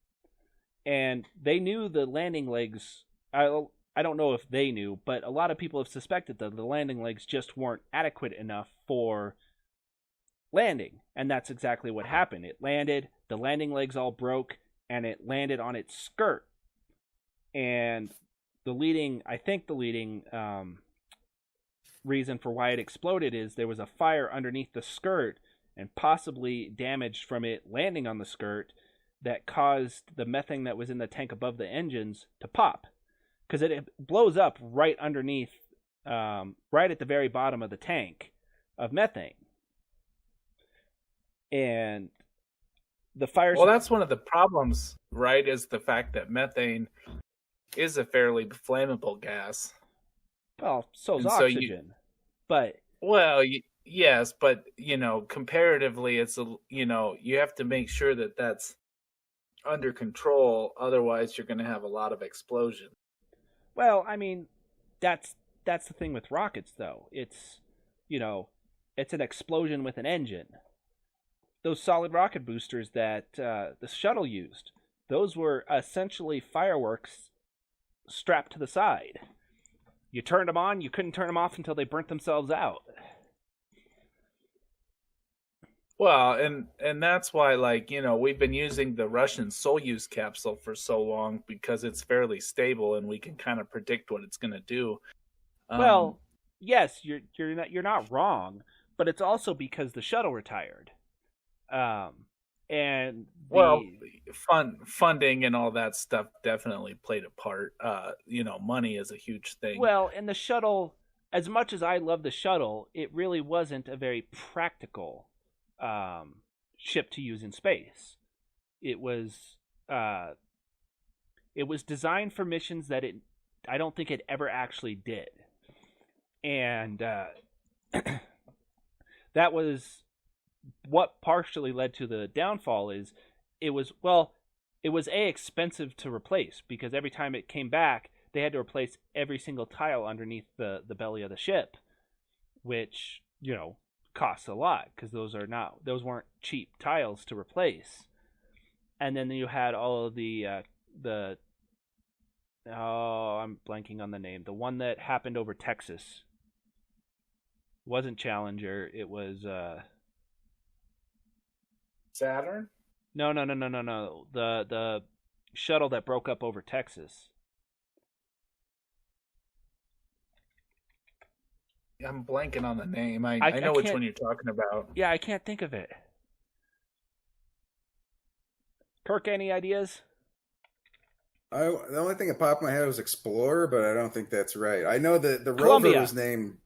And they knew the landing legs, I don't know if they knew, but a lot of people have suspected that the landing legs just weren't adequate enough for landing. And that's exactly what happened. It landed, the landing legs all broke, and it landed on its skirt. And the leading reason for why it exploded is there was a fire underneath the skirt and possibly damage from it landing on the skirt that caused the methane that was in the tank above the engines to pop. Because it blows up right underneath, right at the very bottom of the tank of methane. And the fire... Well, that's one of the problems, right, is the fact that methane is a fairly flammable gas. Well, so is oxygen. But... Well, yes, but, comparatively, it's, you have to make sure that that's under control. Otherwise, you're going to have a lot of explosion. Well, I mean, that's the thing with rockets, though. It's, it's an explosion with an engine. Those solid rocket boosters that the shuttle used, those were essentially fireworks strapped to the side. You turned them on, you couldn't turn them off until they burnt themselves out. Well, and that's why, we've been using the Russian Soyuz capsule for so long because it's fairly stable and we can kind of predict what it's going to do. Well, yes, you're not wrong, but it's also because the shuttle retired. Funding and all that stuff definitely played a part. Money is a huge thing. Well, and the shuttle, as much as I love the shuttle, it really wasn't a very practical ship to use in space. It was designed for missions that I don't think it ever actually did, and that was what partially led to the downfall. Is it was expensive to replace because every time it came back, they had to replace every single tile underneath the belly of the ship, which costs a lot because those weren't cheap tiles to replace. And then you had all of the I'm blanking on the name, the one that happened over Texas. It wasn't Challenger, it was Saturn? No. The shuttle that broke up over Texas. I'm blanking on the name. I know which one you're talking about. Yeah, I can't think of it. Kirk, any ideas? The only thing that popped in my head was Explorer, but I don't think that's right. I know that the rover Columbia. was named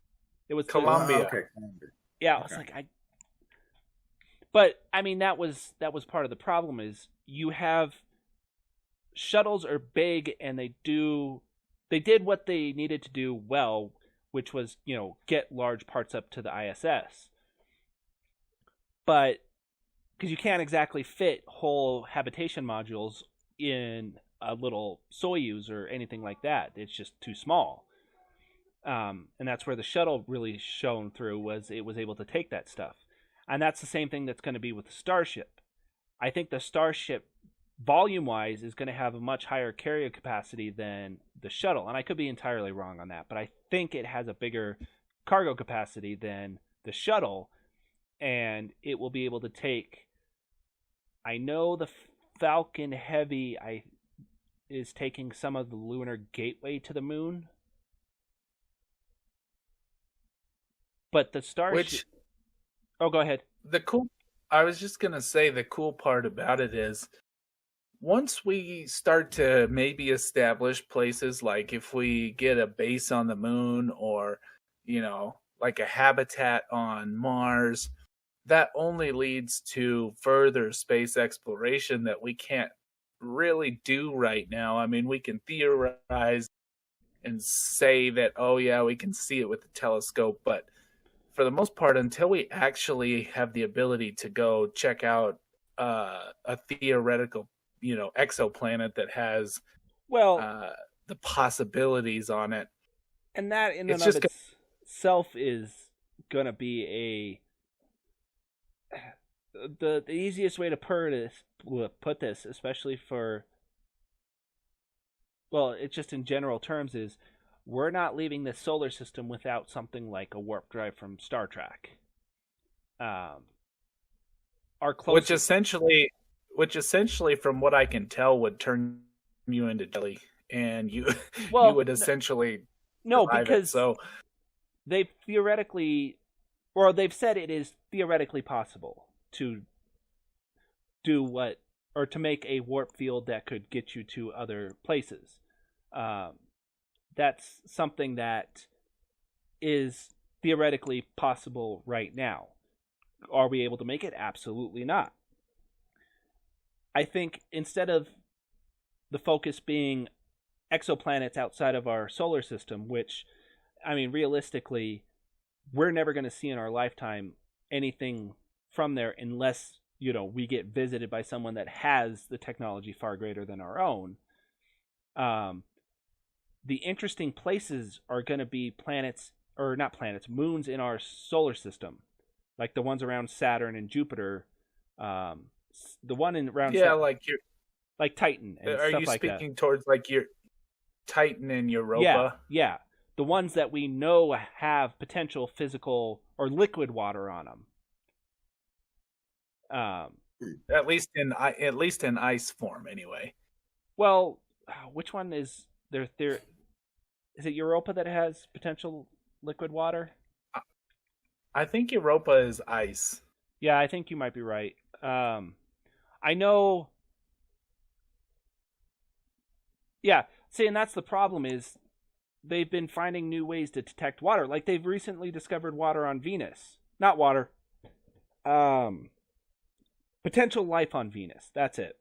It was Columbia. Okay, Columbia. Yeah, I was like, But I mean, that was part of the problem. Is you have shuttles are big and they did what they needed to do well, which was get large parts up to the ISS. But because you can't exactly fit whole habitation modules in a little Soyuz or anything like that. It's just too small. And that's where the shuttle really shone through, was it was able to take that stuff. And that's the same thing that's going to be with the Starship. I think the Starship, volume-wise, is going to have a much higher carrier capacity than the shuttle. And I could be entirely wrong on that, but I think it has a bigger cargo capacity than the shuttle. And it will be able to take... I know the Falcon Heavy is taking some of the lunar gateway to the moon. But the Starship... Oh, go ahead. I was just going to say the cool part about it is once we start to maybe establish places, like if we get a base on the moon or, like a habitat on Mars, that only leads to further space exploration that we can't really do right now. I mean, we can theorize and say that, oh yeah, we can see it with the telescope, but for the most part, until we actually have the ability to go check out a theoretical, exoplanet that has the possibilities on it, and that in and of itself is going to be the easiest way to put this, especially for, well, it's just in general terms, is we're not leaving the solar system without something like a warp drive from Star Trek. Which essentially, from what I can tell, would turn you into jelly, and you would essentially because they theoretically, or they've said it is theoretically possible to do what, or to make a warp field that could get you to other places. That's something that is theoretically possible right now. Are we able to make it? Absolutely not. I think instead of the focus being exoplanets outside of our solar system, which, I mean, realistically, we're never going to see in our lifetime anything from there unless, we get visited by someone that has the technology far greater than our own. The interesting places are going to be moons in our solar system, like the ones around Saturn and Jupiter. The one around Saturn, like Titan and are stuff you like that. Speaking towards like your Titan and Europa? Yeah. The ones that we know have potential physical or liquid water on them. At least in ice form, anyway. Well, which one is there? Is it Europa that has potential liquid water? I think Europa is ice. Yeah, I think you might be right. I know. Yeah, see, and that's the problem, is they've been finding new ways to detect water. Like, they've recently discovered water on Venus. Not water. Potential life on Venus. That's it.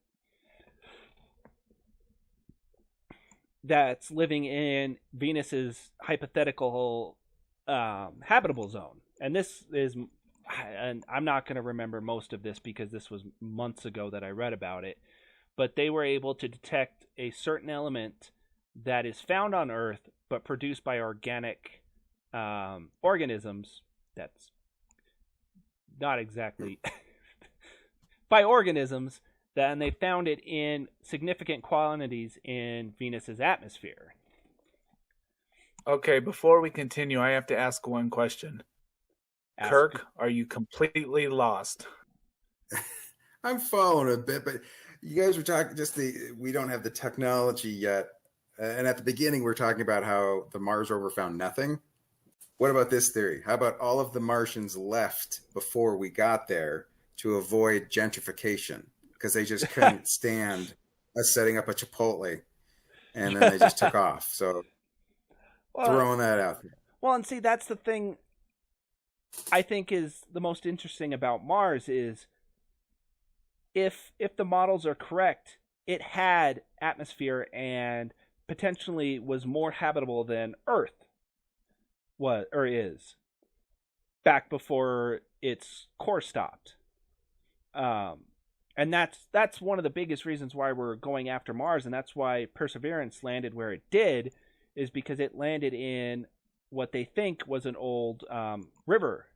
That's living in Venus's hypothetical habitable zone. And this is, and I'm not going to remember most of this because this was months ago that I read about it, but they were able to detect a certain element that is found on Earth but produced by organic organisms. That's not exactly by organisms. And they found it in significant quantities in Venus's atmosphere. Okay, before we continue, I have to ask one question. Kirk, are you completely lost? I'm following a bit, but you guys were talking we don't have the technology yet. And at the beginning, we're talking about how the Mars rover found nothing. What about this theory? How about all of the Martians left before we got there to avoid gentrification because they just couldn't stand us setting up a Chipotle, and then they just took off. So throwing that out there. Well, and see, that's the thing I think is the most interesting about Mars is if the models are correct, it had atmosphere and potentially was more habitable than Earth was or is back before its core stopped. And that's one of the biggest reasons why we're going after Mars, and that's why Perseverance landed where it did, is because it landed in what they think was an old river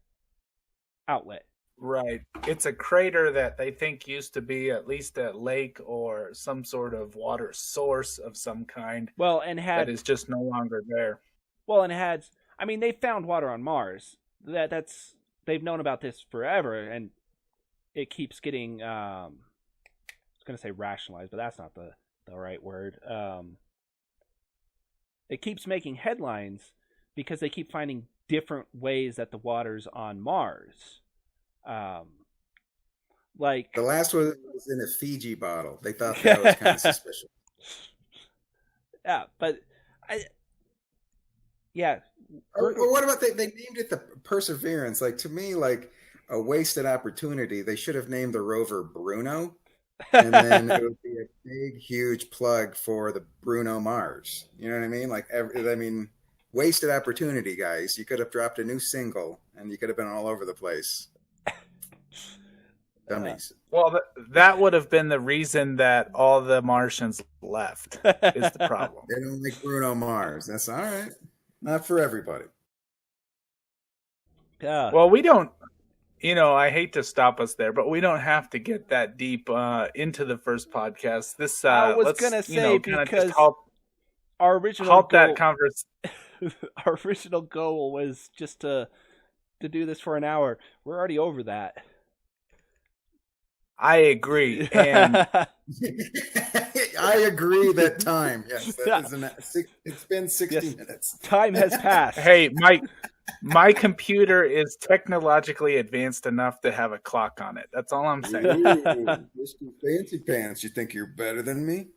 outlet. Right. It's a crater that they think used to be at least a lake or some sort of water source of some kind. Well, and that is just no longer there. Well, and I mean, they found water on Mars. That's they've known about this forever, and it keeps getting I was going to say rationalized, but that's not the right word. It keeps making headlines because they keep finding different ways that the water's on Mars. Like the last one was in a Fiji bottle. They thought that was kind of suspicious. Yeah, but Or what about they named it the Perseverance? Like, to me, like a wasted opportunity. They should have named the rover Bruno, and then it would be a big, huge plug for the Bruno Mars. You know what I mean? Like, wasted opportunity, guys. You could have dropped a new single, and you could have been all over the place. Dummies. Well, that would have been the reason that all the Martians left, is the problem. They don't like Bruno Mars. That's all right. Not for everybody. Yeah. Well, we don't, I hate to stop us there, but we don't have to get that deep into the first podcast. This I was going to say, because our original halt goal, that conversation. Our original goal was just to do this for an hour. We're already over that. I agree. And I agree that time. Yes, it's been 60 minutes. Time has passed. Hey, my computer is technologically advanced enough to have a clock on it. That's all I'm saying. Ooh, Mr. Fancy Pants, you think you're better than me?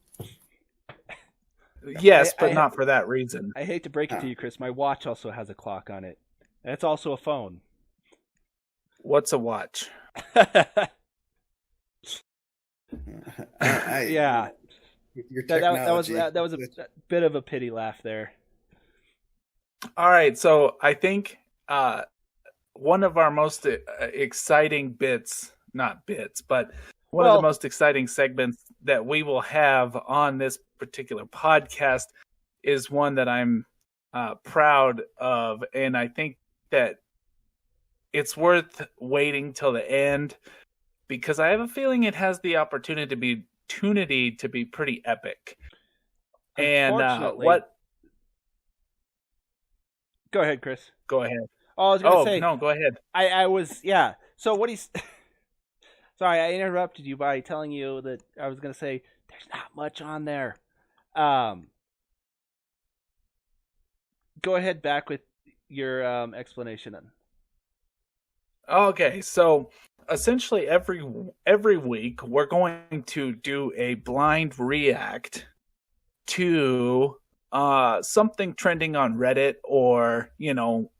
Yes, but not for that reason. I hate to break it to you, Chris. My watch also has a clock on it. And it's also a phone. What's a watch? Yeah. That was a bit of a pity laugh there. All right, so I think one of our most exciting but one of the most exciting segments that we will have on this particular podcast is one that I'm proud of, and I think that it's worth waiting till the end because I have a feeling it has the opportunity to be pretty epic. And what? Go ahead, Chris. Go ahead. Oh, I was going to say. No, go ahead. I was, yeah. So what he's... Sorry, I interrupted you by telling you that I was going to say there's not much on there. Go ahead back with your explanation then. Okay, so essentially every week we're going to do a blind react to something trending on Reddit or,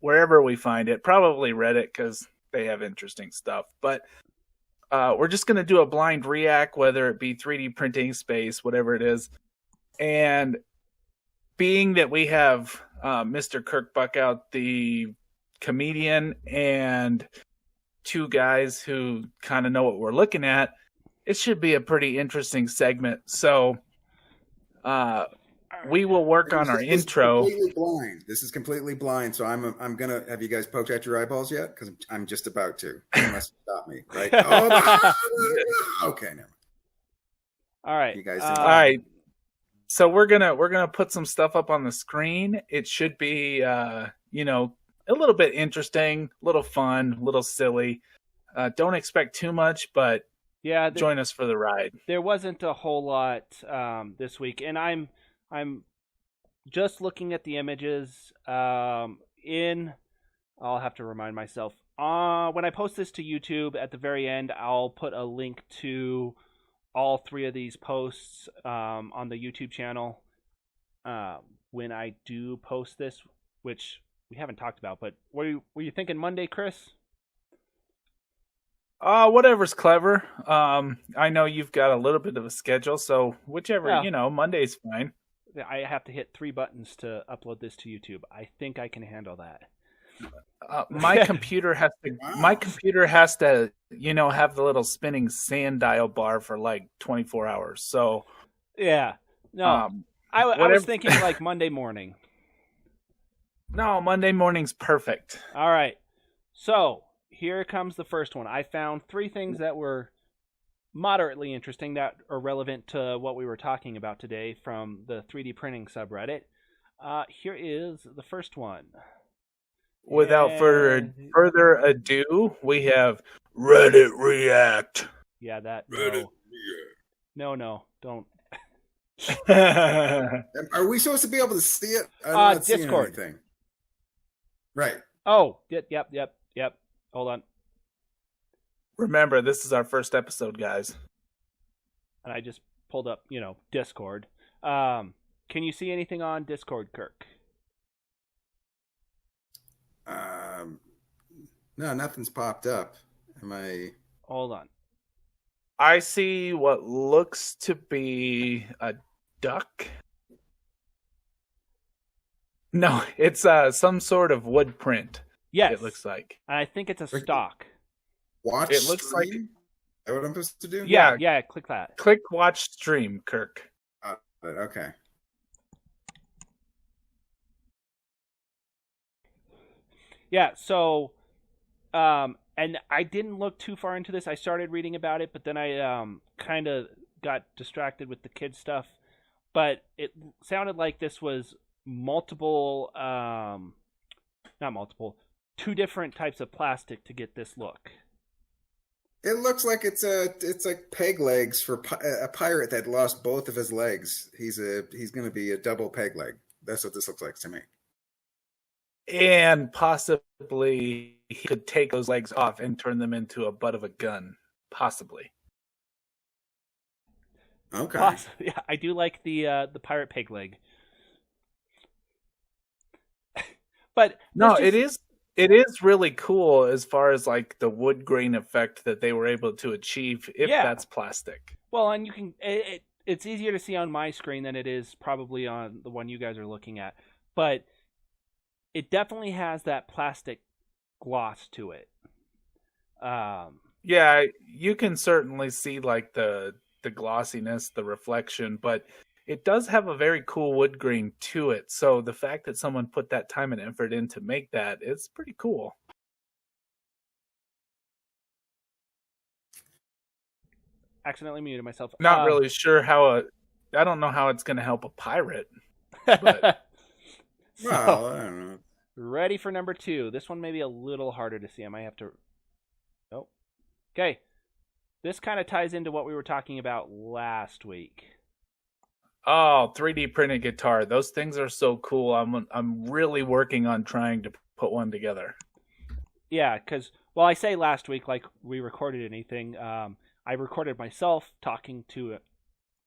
wherever we find it. Probably Reddit because they have interesting stuff. But we're just going to do a blind react, whether it be 3D printing, space, whatever it is. And being that we have Mr. Kirk Buckout, the comedian, and two guys who kind of know what we're looking at, it should be a pretty interesting segment. So we will work on our intro. This is completely blind. So I'm gonna have you guys poked at your eyeballs yet? Because I'm just about to. You must stop me, right? Okay, never mind. All right, you guys. All right. So we're gonna put some stuff up on the screen. It should be a little bit interesting, a little fun, a little silly. Don't expect too much, but join us for the ride. There wasn't a whole lot this week, and I'm just looking at the images. In I'll have to remind myself. When I post this to YouTube at the very end, I'll put a link to all 3 of these posts on the YouTube channel when I do post this, which we haven't talked about. But were you thinking Monday, Chris? Whatever's clever. I know you've got a little bit of a schedule, so whichever, Monday's fine. I have to hit 3 buttons to upload this to YouTube. I think I can handle that. My computer has to have the little spinning sand dial bar for like 24 hours. So yeah, no, I was thinking like Monday morning. No, Monday morning's perfect. All right, so here comes the first one. I found 3 things that were moderately interesting that are relevant to what we were talking about today from the 3D printing subreddit. Here is the first one. Without further ado, we have Reddit React. Yeah, that. Reddit No, don't. Are we supposed to be able to see it? I'm not Discord. seeing anything. Right. Oh, yep. Hold on. Remember, this is our first episode, guys. And I just pulled up, Discord. Can you see anything on Discord, Kirk? No, nothing's popped up. Am I? Hold on. I see what looks to be a duck. No, it's some sort of wood print. Yes, it looks like. And I think it's a stock. Watch. It looks stream? like. Is that what I'm supposed to do? Yeah. Click that. Click watch stream, Kirk. Okay. Yeah. So, and I didn't look too far into this. I started reading about it, but then I kind of got distracted with the kids stuff. But it sounded like this was multiple, not multiple, 2 different types of plastic to get this look. It looks like it's like peg legs for a pirate that lost both of his legs. He's going to be a double peg leg. That's what this looks like to me. And possibly he could take those legs off and turn them into a butt of a gun. Possibly. Okay. Yeah, I do like the pirate peg leg. But no, it is really cool as far as like the wood grain effect that they were able to achieve if that's plastic. Well, and you can it's easier to see on my screen than it is probably on the one you guys are looking at. But it definitely has that plastic gloss to it. Yeah, you can certainly see like the glossiness, the reflection, but it does have a very cool wood grain to it. So the fact that someone put that time and effort in to make that, it's pretty cool. Accidentally muted myself. Not really sure I don't know how it's going to help a pirate. But well, I don't know. Ready for number 2. This one may be a little harder to see. I might have to... Oh. Okay. This kind of ties into what we were talking about last week. Oh, 3D printed guitar. Those things are so cool. I'm really working on trying to put one together. Yeah, because, well, I say last week like we recorded anything. I recorded myself talking to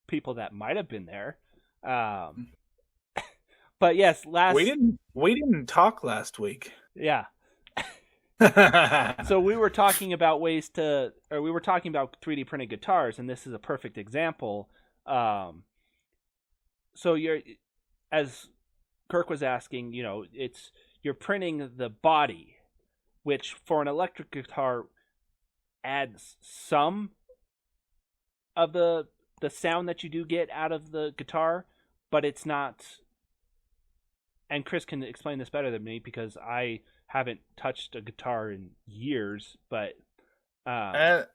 people that might have been there. But yes, we didn't talk last week. Yeah. So we were talking about we were talking about 3D printed guitars, and this is a perfect example. So as Kirk was asking, you're printing the body, which for an electric guitar adds some of the sound that you do get out of the guitar, but it's not. And Chris can explain this better than me because I haven't touched a guitar in years. But I'm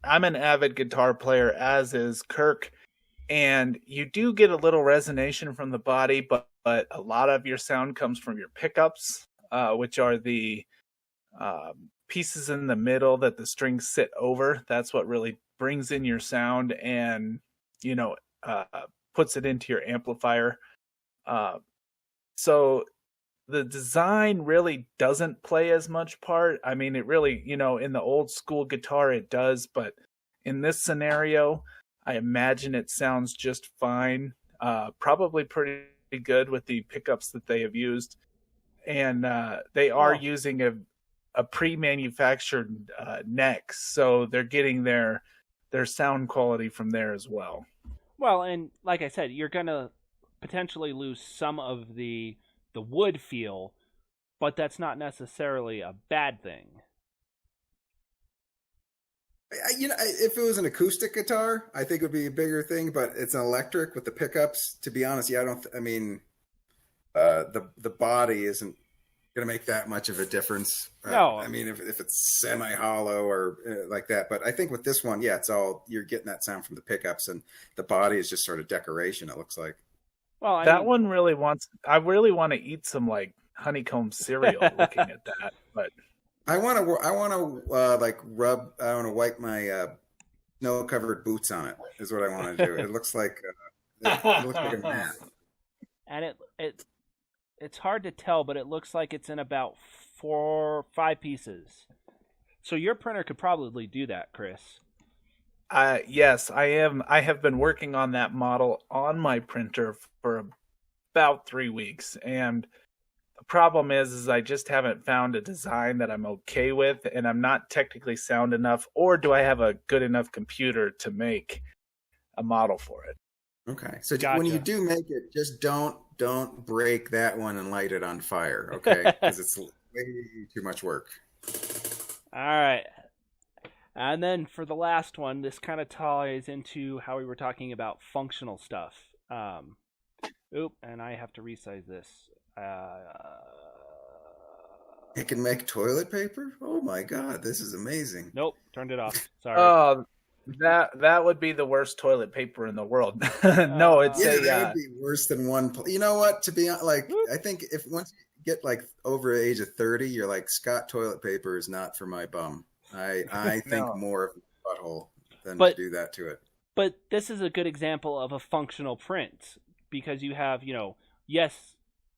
an avid guitar player, as is Kirk, and you do get a little resonation from the body, but a lot of your sound comes from your pickups, which are the pieces in the middle that the strings sit over. That's what really brings in your sound and puts it into your amplifier. So the design really doesn't play as much part. I mean, it really, in the old school guitar it does, but in this scenario, I imagine it sounds just fine. Probably pretty good with the pickups that they have used, and they are using a pre-manufactured neck, so they're getting their sound quality from there as well. Well, and like I said, you're gonna potentially lose some of the wood feel, but that's not necessarily a bad thing. If it was an acoustic guitar, I think it would be a bigger thing. But it's an electric with the pickups. To be honest, yeah, the body isn't going to make that much of a difference. No, I mean, if it's semi-hollow or like that. But I think with this one, yeah, it's all you're getting that sound from the pickups, and the body is just sort of decoration. It looks like. Well, I really want to eat some like honeycomb cereal looking at that, but I want to like rub. I want to wipe my snow-covered boots on it. Is what I want to do. It looks like it looks like a mat. And it's hard to tell, but it looks like it's in about 4 or 5 pieces. So your printer could probably do that, Chris. Yes, I am. I have been working on that model on my printer for about 3 weeks, and the problem is I just haven't found a design that I'm okay with, and I'm not technically sound enough, or do I have a good enough computer to make a model for it? Okay, so Gotcha. When you do make it, just don't break that one and light it on fire, okay? Because it's way too much work. All right. And then for the last one, this kind of ties into how we were talking about functional stuff. And I have to resize this. It can make toilet paper? Oh my god, this is amazing. Nope, turned it off. Sorry. That would be the worst toilet paper in the world. No, that would be worse than one. You know what? To be like, I think if once you get like over the age of 30, you're like, Scott, toilet paper is not for my bum. I think more of a butthole than to do that to it. But this is a good example of a functional print because you have, yes,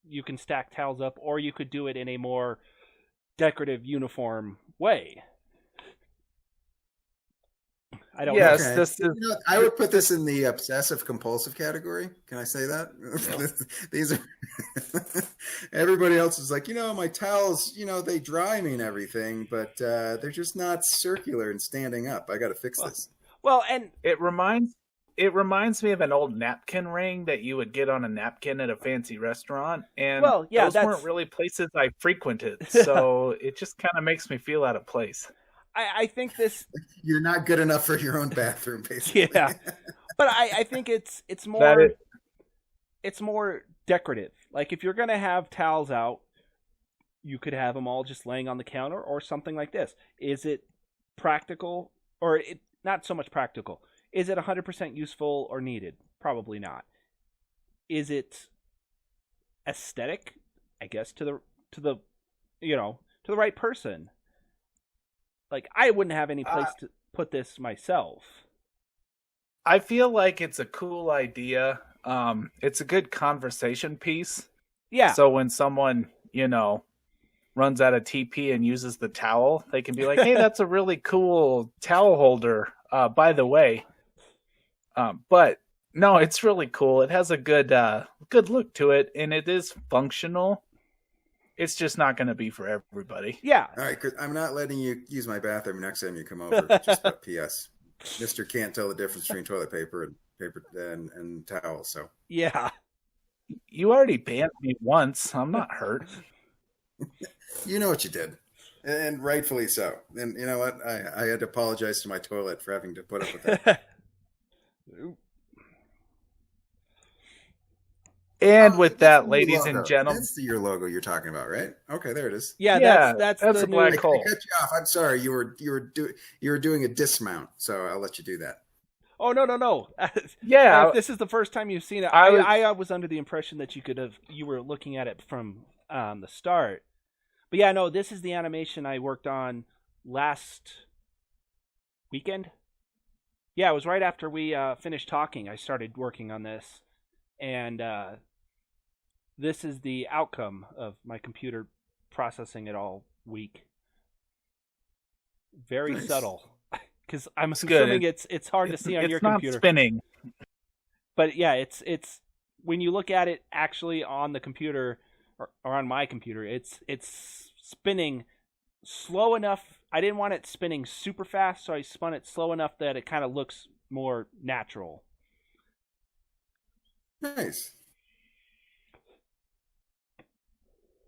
you can stack towels up, or you could do it in a more decorative, uniform way. I don't. Yes, okay. This is. I would put this in the obsessive compulsive category. Can I say that? These are. Everybody else is like, my towels, they dry me and everything, but they're just not circular and standing up. I got to fix this. Well, and it reminds me of an old napkin ring that you would get on a napkin at a fancy restaurant, and those weren't really places I frequented, so it just kind of makes me feel out of place. I think this. You're not good enough for your own bathroom, basically. Yeah, but I think it's more. It's more decorative. Like if you're gonna have towels out, you could have them all just laying on the counter or something like this. Is it practical, or not so much practical? Is it 100% useful or needed? Probably not. Is it aesthetic? I guess to the right person. Like, I wouldn't have any place to put this myself. I feel like it's a cool idea. It's a good conversation piece. Yeah. So when someone, runs out of TP and uses the towel, they can be like, hey, that's a really cool towel holder, by the way. But no, it's really cool. It has a good look to it, and it is functional. It's just not going to be for everybody. Yeah. All right, Chris, I'm not letting you use my bathroom next time you come over. Just put P.S. Mister can't tell the difference between toilet paper and towel. So yeah, you already banned me once. I'm not hurt. You know what you did, and rightfully so. And you know what? I had to apologize to my toilet for having to put up with that. And with that, ladies and gentlemen, that's your logo you're talking about, right? Okay, there it is. Yeah, that's a black hole. I cut you off. I'm sorry. You were doing a dismount, so I'll let you do that. Oh no. Yeah, if this is the first time you've seen it. I was under the impression that you were looking at it from the start. But yeah, no, this is the animation I worked on last weekend. Yeah, it was right after we finished talking. I started working on this, and this is the outcome of my computer processing it all week. Very subtle, because I'm assuming it's hard to see on your computer. It's not spinning. But yeah, it's when you look at it actually on the computer or on my computer, it's spinning slow enough. I didn't want it spinning super fast, so I spun it slow enough that it kind of looks more natural. Nice.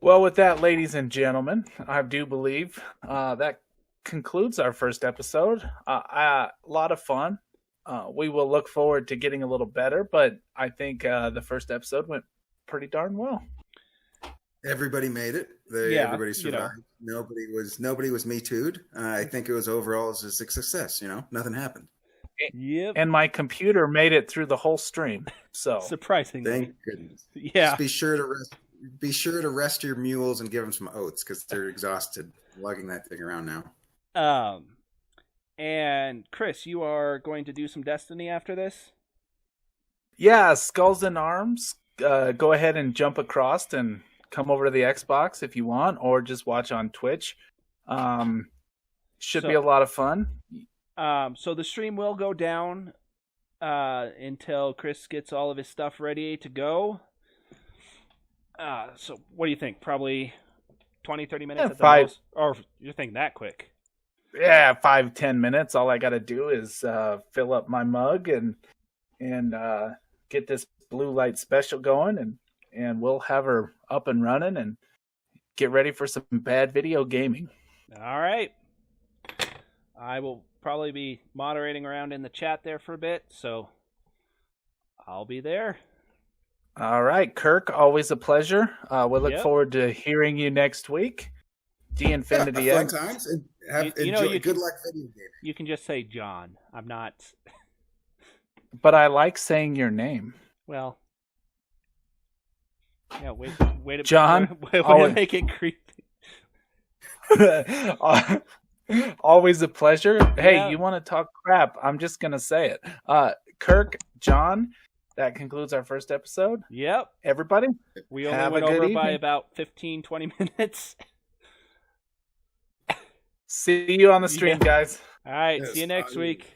Well, with that, ladies and gentlemen, I do believe that concludes our first episode. A lot of fun. We will look forward to getting a little better, but I think the first episode went pretty darn well. Everybody made it. Everybody survived. Nobody was Me Too'd. I think it was overall a success. Nothing happened. Yep. And my computer made it through the whole stream. So surprisingly, thank goodness. Yeah. Just be sure to rest your mules and give them some oats because they're exhausted lugging that thing around now. And Chris, you are going to do some Destiny after this? Yeah, Skulls and Arms. Go ahead and jump across and come over to the Xbox if you want, or just watch on Twitch. Should be a lot of fun. So the stream will go down until Chris gets all of his stuff ready to go. So what do you think? Probably 20, 30 minutes at the most? Or you're thinking that quick? Yeah, 5-10 minutes. All I got to do is fill up my mug and get this blue light special going, and we'll have her up and running and get ready for some bad video gaming. All right. I will probably be moderating around in the chat there for a bit, so I'll be there. All right, Kirk, always a pleasure. We look forward to hearing you next week. D-Infinity X. Fun times. And good luck video gaming. You can just say John. I'm not... But I like saying your name. Well... Yeah, wait to... John? Way to make it creepy. Always a pleasure. Hey, you want to talk crap? I'm just going to say it. Kirk, John, that concludes our first episode. Yep. Everybody, we only went over by about 15, 20 minutes. See you on the stream, guys. All right. See you next week.